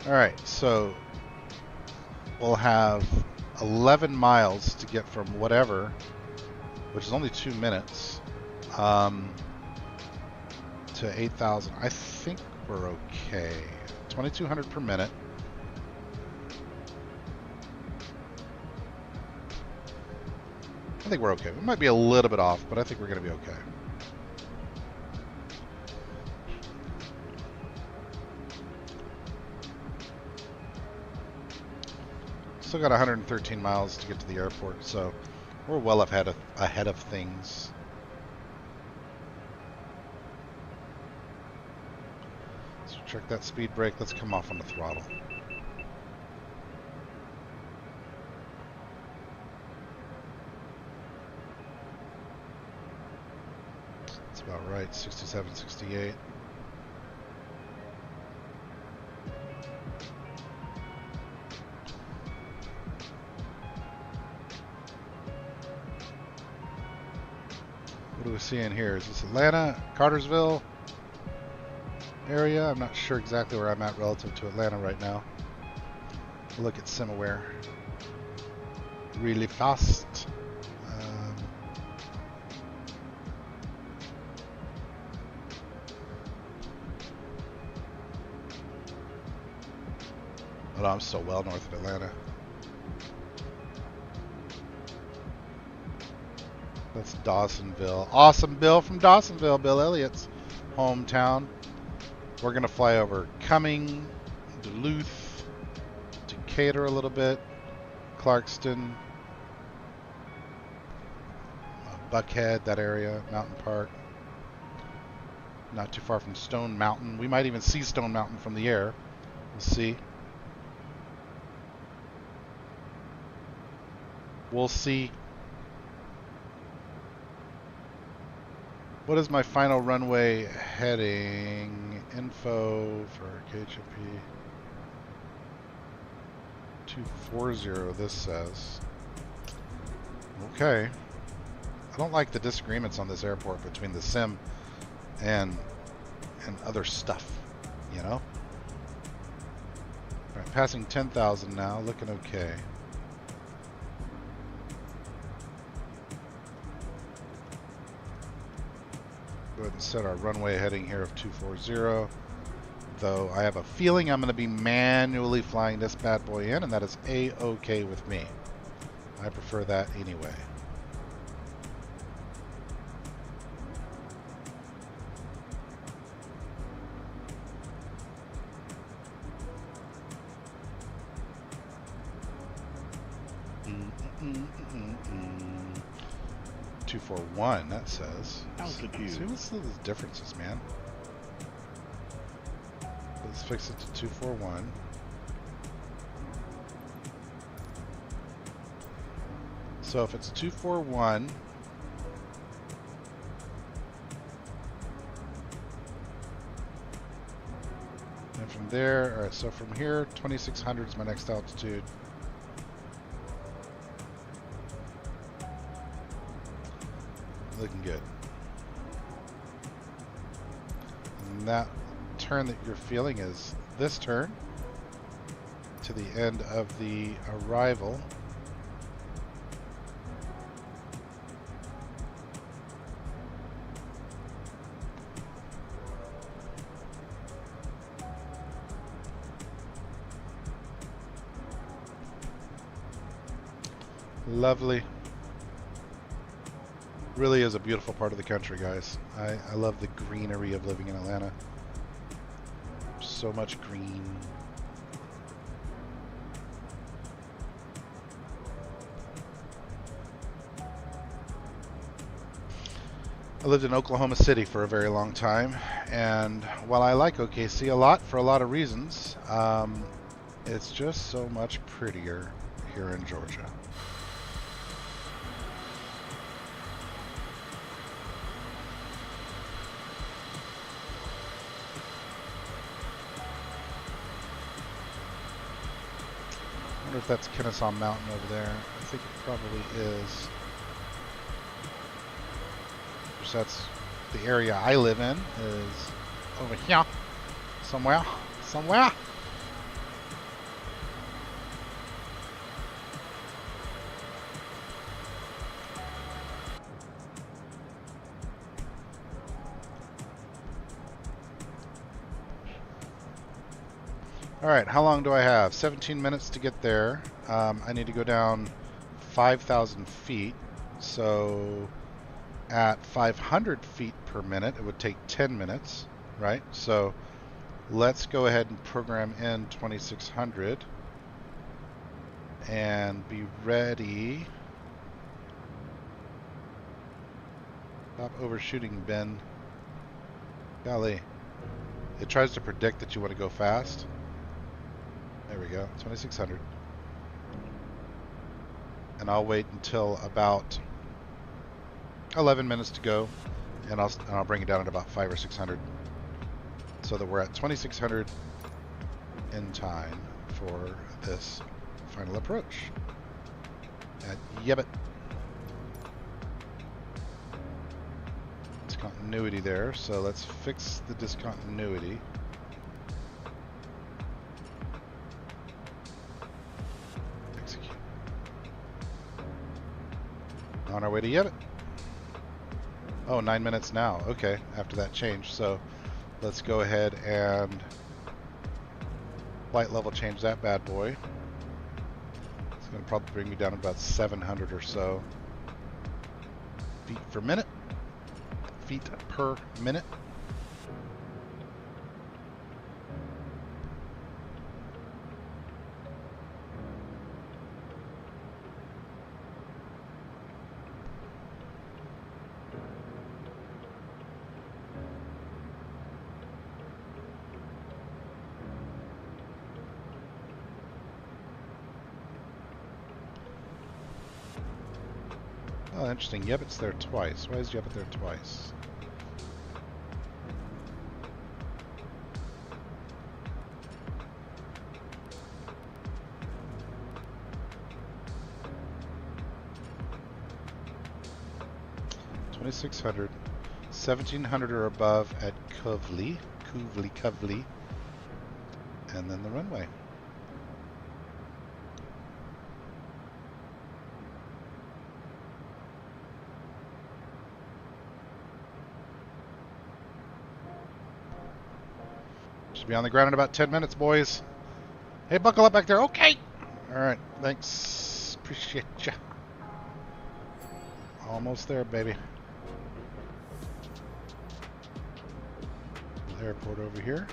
Alright, so we'll have 11 miles to get from whatever, which is only 2 minutes, to 8,000. I think we're okay. 2,200 per minute. I think we're okay. We might be a little bit off, but I think we're going to be okay. Still got 113 miles to get to the airport, so we're well ahead of things. So check that speed brake. Let's come off on the throttle. That's about right. 67, 68. What are we seeing here? Is this Atlanta, Cartersville area? I'm not sure exactly where I'm at relative to Atlanta right now. We'll look at SimAware really fast. Oh, I'm still well north of Atlanta. That's Dawsonville. Awesome Bill from Dawsonville, Bill Elliott's hometown. We're going to fly over Cumming, Duluth, Decatur a little bit, Clarkston, Buckhead, that area, Mountain Park. Not too far from Stone Mountain. We might even see Stone Mountain from the air. We'll see. We'll see. What is my final runway heading? Info for KHP 240, this says. Okay. I don't like the disagreements on this airport between the sim and other stuff, you know? All right, passing 10,000 now, looking okay. Go ahead and set our runway heading here of 240, though I have a feeling I'm going to be manually flying this bad boy in, and that is A-okay with me. I prefer that anyway. Mm-mm-mm-mm-mm. 241, that says. Altitude. See what's the differences, man. Let's fix it to 241. So if it's 241, and from there, all right, so from here, 2600 is my next altitude. Looking good. And that turn that you're feeling is this turn to the end of the arrival. Lovely. Really is a beautiful part of the country, guys. I love the greenery of living in Atlanta. So much green. I lived in Oklahoma City for a very long time, and while I like OKC a lot for a lot of reasons, it's just so much prettier here in Georgia. I wonder if that's Kennesaw Mountain over there. I think it probably is. Which that's the area I live in, is over here. Somewhere. Alright, how long do I have? 17 minutes to get there. I need to go down 5,000 feet. So at 500 feet per minute, it would take 10 minutes, right? So let's go ahead and program in 2600 and be ready. Stop overshooting, Ben. Golly. It tries to predict that you want to go fast. There we go, 2600. And I'll wait until about 11 minutes to go, and I'll bring it down at about 500 or 600, so that we're at 2600 in time for this final approach at Yebbet. Discontinuity there, so let's fix the discontinuity. Execute. On our way to Yebbet. Oh, 9 minutes now. Okay, after that change. So let's go ahead and flight level change that bad boy. It's going to probably bring me down to about 700 or so feet per minute. Feet per minute. Oh, interesting. Yebbet's there twice. Why is Yebbet there twice? $2,600, 1,700 or above at Covely, and then the runway. Should be on the ground in about 10 minutes, boys. Hey, buckle up back there. Okay. All right. Thanks. Appreciate ya. Almost there, baby. Airport over here.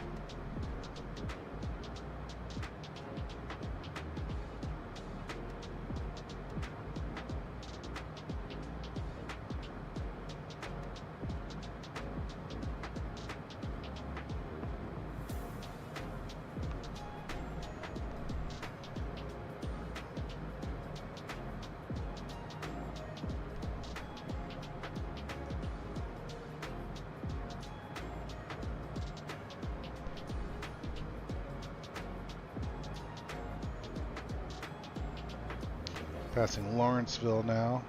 Passing Lawrenceville now.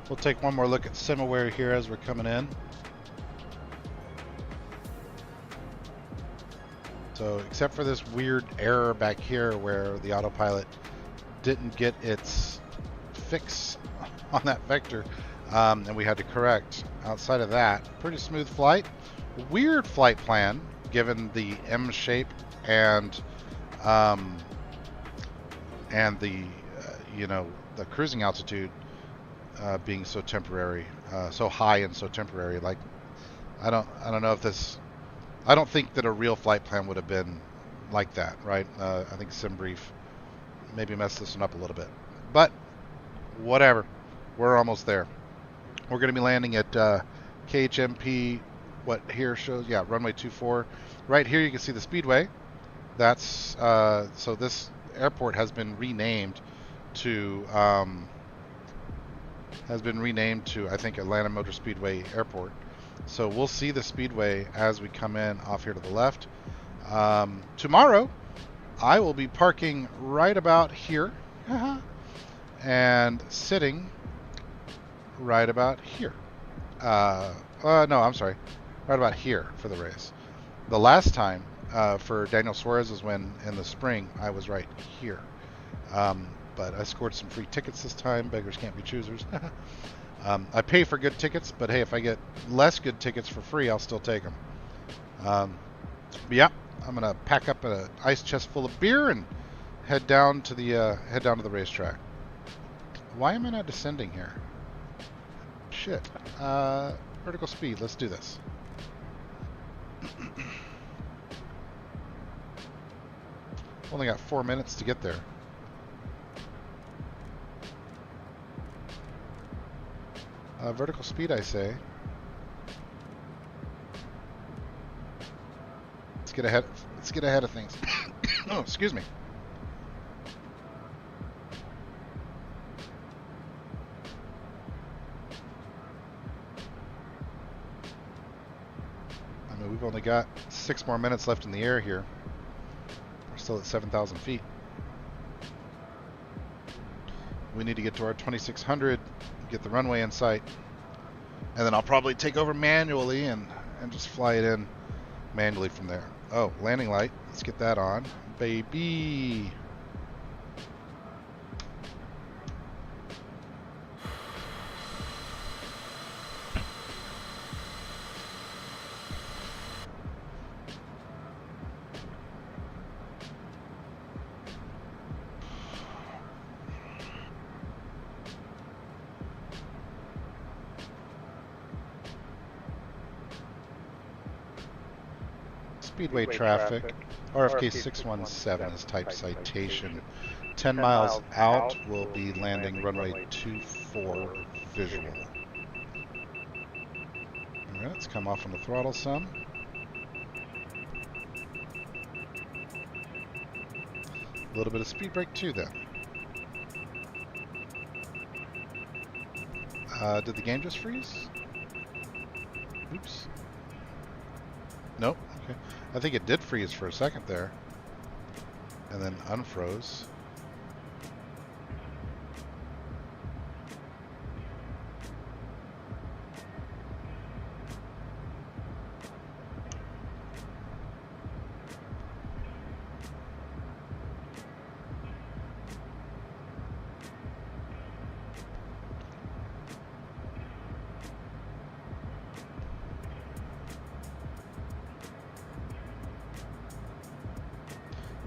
We'll take one more look at Simaware here as we're coming in. So except for this weird error back here where the autopilot didn't get its fix on that vector, and we had to correct. Outside of that, pretty smooth flight. Weird flight plan given the M shape and the the cruising altitude being so temporary, so high and so temporary. Like I don't know if this. I don't think that a real flight plan would have been like that, right? I think SimBrief maybe messed this one up a little bit, but whatever. We're almost there. We're going to be landing at KHMP. What here shows? Yeah, runway 24. Right here, you can see the Speedway. That's so this airport has been renamed to I think Atlanta Motor Speedway Airport. So we'll see the Speedway as we come in off here to the left. Tomorrow, I will be parking right about here and sitting right about here. No, I'm sorry, right about here for the race. The last time for Daniel Suarez was when in the spring I was right here. But I scored some free tickets this time. Beggars can't be choosers. I pay for good tickets, but hey, if I get less good tickets for free, I'll still take them. But yeah, I'm gonna pack up an ice chest full of beer and head down to the racetrack. Why am I not descending here? Shit. Vertical speed. Let's do this. Only got 4 minutes to get there. Vertical speed, I say. Let's get ahead. Let's get ahead of things. Oh, excuse me. I mean, we've only got 6 more minutes left in the air here. We're still at 7,000 feet. We need to get to our 2600. Get the runway in sight, and then I'll probably take over manually and just fly it in manually from there. Oh, landing light. Let's get that on, baby. Speedway traffic. RFK 617 is type Citation. 10 miles out, we'll be landing runway 24 visual. Alright, let's come off on the throttle some. A little bit of speed brake too then. Did the game just freeze? Oops. Nope. Okay. I think it did freeze for a second there. And then unfroze.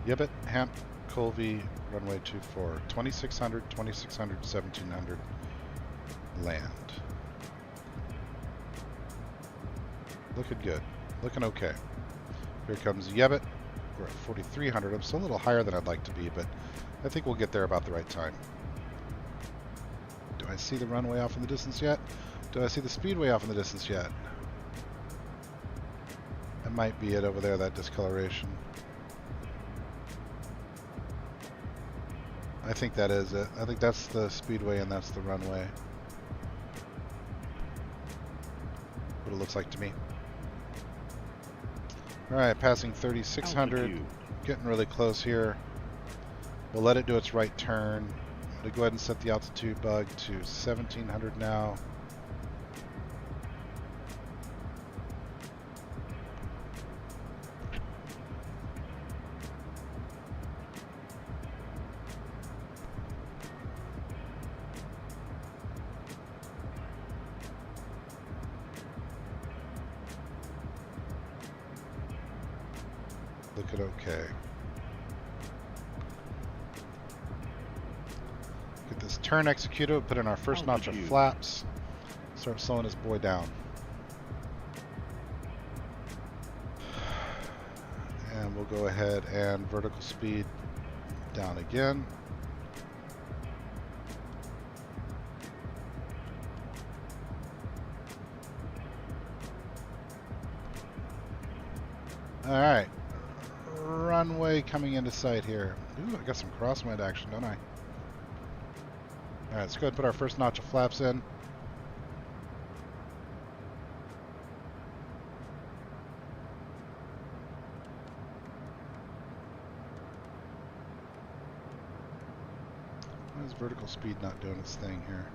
Gibbet, Hemp, Colby, runway 24, 2600, 2600, 1700, land. Looking good. Looking okay. Here comes Yebbet. We're at 4300. I'm still a little higher than I'd like to be, but I think we'll get there about the right time. Do I see the runway off in the distance yet? Do I see the speedway off in the distance yet? That might be it over there, that discoloration. I think that is it. I think that's the speedway and that's the runway. What it looks like to me. Alright, passing 3600. Getting really close here. We'll let it do its right turn. I'm going to go ahead and set the altitude bug to 1700 now. Look at okay. Get this turn executed, put in our first notch of flaps, start slowing this boy down. And we'll go ahead and vertical speed down again. All right. Runway coming into sight here. Ooh, I got some crosswind action, don't I? Alright, let's go ahead and put our first notch of flaps in. Why is vertical speed not doing its thing here?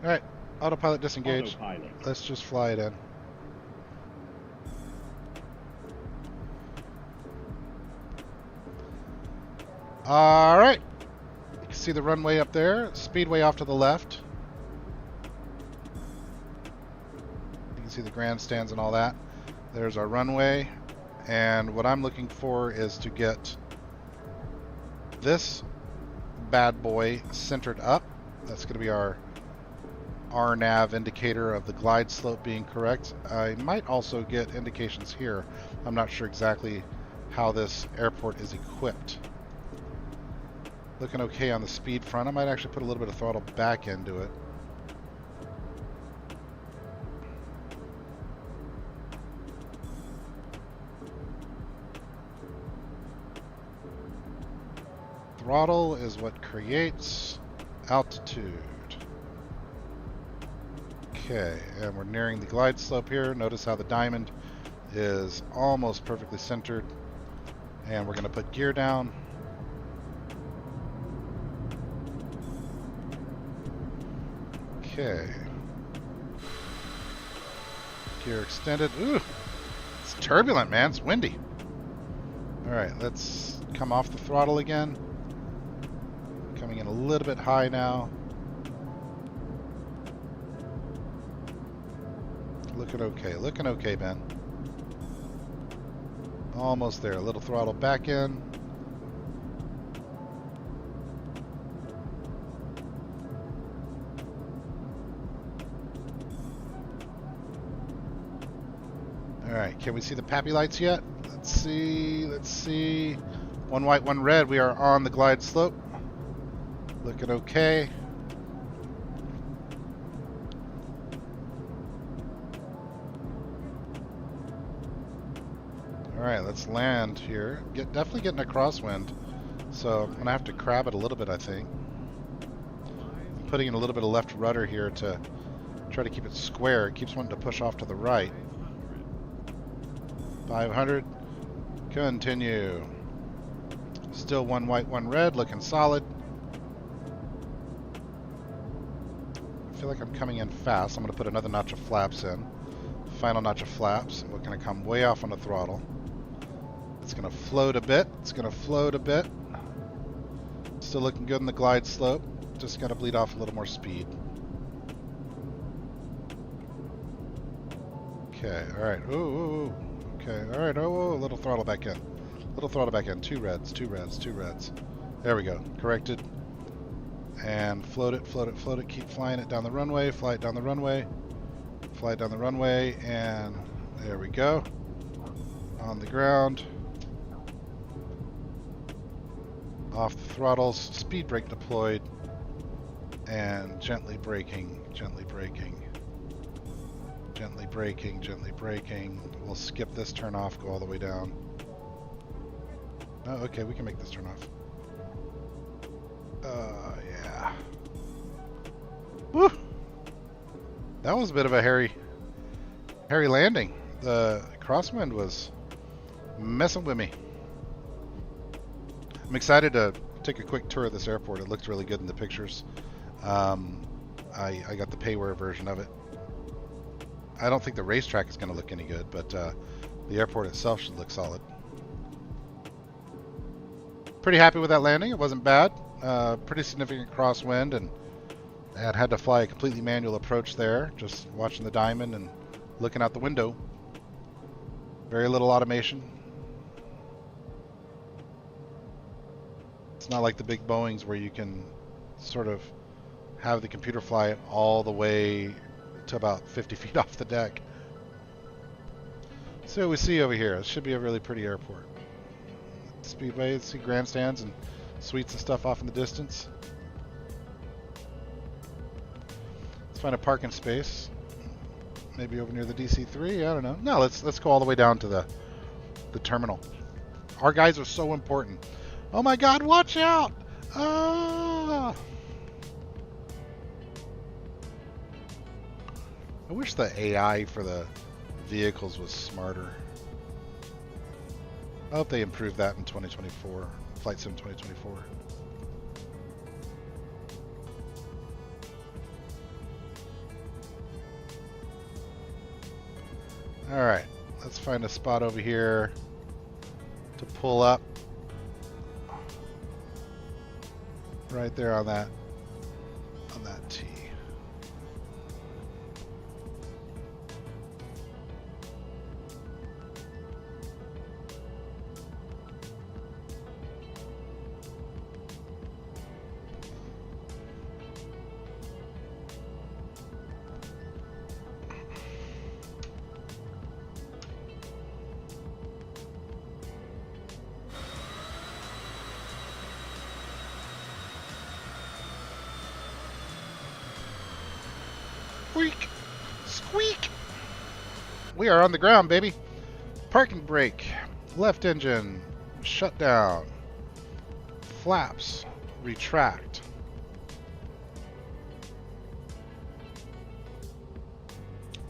Alright, autopilot disengaged. Autopilot. Let's just fly it in. Alright, you can see the runway up there, speedway off to the left. You can see the grandstands and all that. There's our runway, and what I'm looking for is to get this bad boy centered up. That's going to be our RNAV indicator of the glide slope being correct. I might also get indications here. I'm not sure exactly how this airport is equipped. Looking okay on the speed front. I might actually put a little bit of throttle back into it. Throttle is what creates altitude. Okay, and we're nearing the glide slope here. Notice how the diamond is almost perfectly centered. And we're going to put gear down. Okay. Gear extended. Ooh, it's turbulent, man. It's windy. All right, let's come off the throttle again. Coming in a little bit high now. Looking okay, Ben. Almost there. A little throttle back in. Alright, can we see the pappy lights yet? Let's see. One white, one red. We are on the glide slope. Looking okay. Alright, let's land here. Definitely getting a crosswind. So I'm going to have to crab it a little bit, I think. I'm putting in a little bit of left rudder here to try to keep it square. It keeps wanting to push off to the right. 500. Continue. Still one white, one red. Looking solid. I feel like I'm coming in fast. I'm going to put another notch of flaps in. Final notch of flaps. We're going to come way off on the throttle. It's going to float a bit. Still looking good in the glide slope. Just got to bleed off a little more speed. Okay, alright. Ooh. Okay, alright. Oh, a little throttle back in. Two reds. There we go. Corrected. And float it. Keep flying it down the runway. Fly it down the runway. And there we go. On the ground. Off the throttles. Speed brake deployed. And gently braking. We'll skip this turn off, go all the way down. Oh, okay, we can make this turn off. Yeah. Woo! That was a bit of a hairy landing. The crosswind was messing with me. I'm excited to take a quick tour of this airport. It looked really good in the pictures. I got the payware version of it. I don't think the racetrack is going to look any good, but the airport itself should look solid. Pretty happy with that landing. It wasn't bad. Pretty significant crosswind, and I had to fly a completely manual approach there, just watching the diamond and looking out the window. Very little automation. It's not like the big Boeings where you can sort of have the computer fly it all the way to about 50 feet off the deck. So what we see over here, it should be a really pretty airport. Speedway, see grandstands and suites and stuff off in the distance. Let's find a parking space. Maybe over near the DC-3, I don't know. No, let's go all the way down to the terminal. Our guys are so important. Oh my God, watch out! Ah! I wish the AI for the vehicles was smarter. I hope they improve that in 2024, Flight Sim 2024. All right, let's find a spot over here to pull up. Right there on that tee. Squeak! Squeak! We are on the ground, baby. Parking brake. Left engine. Shut down. Flaps. Retract.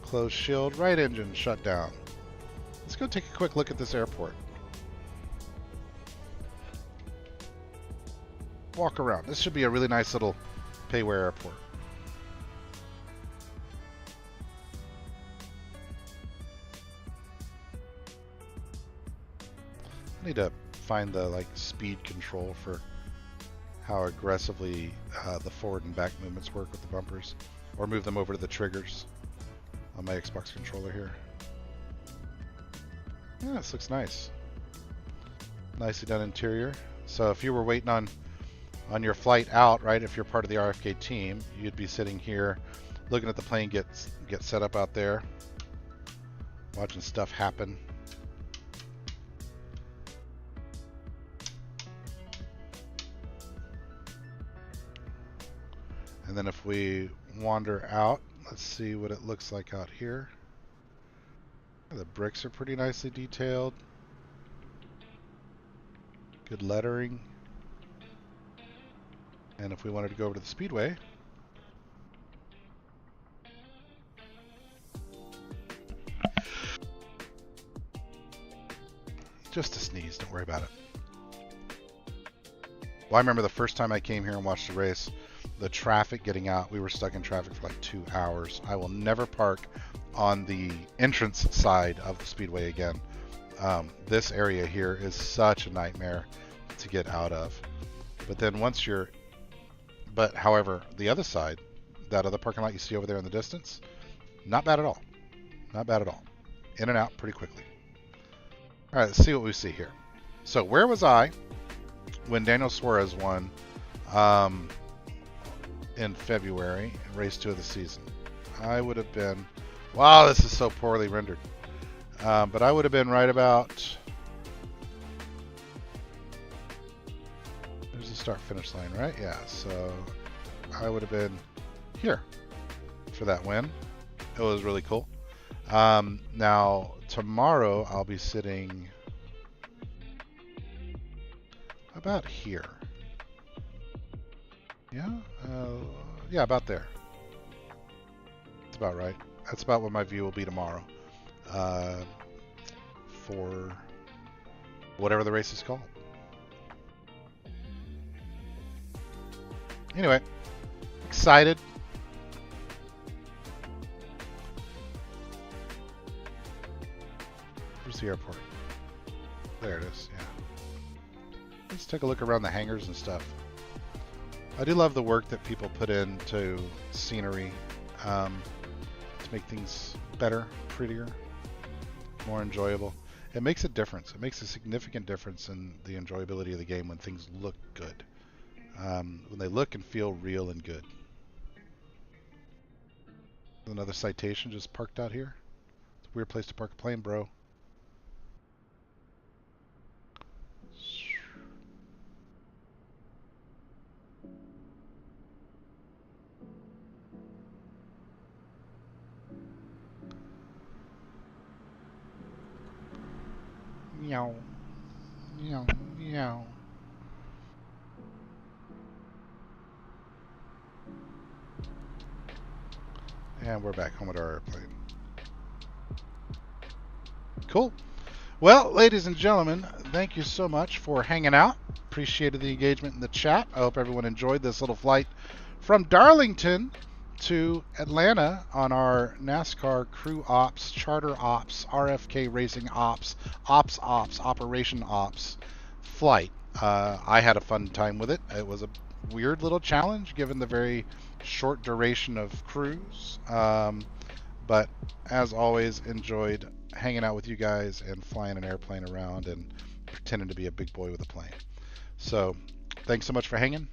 Close shield. Right engine. Shut down. Let's go take a quick look at this airport. Walk around. This should be a really nice little payware airport. I need to find the speed control for how aggressively the forward and back movements work with the bumpers, or move them over to the triggers on my Xbox controller here. Yeah, this looks nice. Nicely done interior. So if you were waiting on your flight out, right, if you're part of the RFK team, you'd be sitting here looking at the plane get set up out there, watching stuff happen. And then if we wander out, let's see what it looks like out here. The bricks are pretty nicely detailed. Good lettering. And if we wanted to go over to the Speedway, just a sneeze, don't worry about it. Well, I remember the first time I came here and watched the race, the traffic getting out, we were stuck in traffic for like 2 hours. I will never park on the entrance side of the Speedway again. This area here is such a nightmare to get out of. But then once you're, however, the other side, that other parking lot you see over there in the distance, not bad at all. Not bad at all. In and out pretty quickly. All right, let's see what we see here. So where was I when Daniel Suarez won in February, race 2 of the season? I would have been, wow, this is so poorly rendered. But I would have been right about, there's the start finish line, right? Yeah, so I would have been here for that win. It was really cool. Now tomorrow I'll be sitting about here. Yeah, yeah, about there. That's about right. That's about what my view will be tomorrow. For whatever the race is called. Anyway, excited. Where's the airport? There it is, yeah. Let's take a look around the hangars and stuff. I do love the work that people put into scenery to make things better, prettier, more enjoyable. It makes a difference. It makes a significant difference in the enjoyability of the game when things look good. When they look and feel real and good. Another Citation just parked out here. It's a weird place to park a plane, bro. Meow. Meow. Meow. And we're back home at our airplane. Cool. Well, ladies and gentlemen, thank you so much for hanging out. Appreciated the engagement in the chat. I hope everyone enjoyed this little flight from Darlington to Atlanta on our NASCAR Crew Ops, Charter Ops, RFK Racing Ops, Operation Ops flight. I had a fun time with it. It was a weird little challenge given the very short duration of cruise. But as always, enjoyed hanging out with you guys and flying an airplane around and pretending to be a big boy with a plane. So thanks so much for hanging.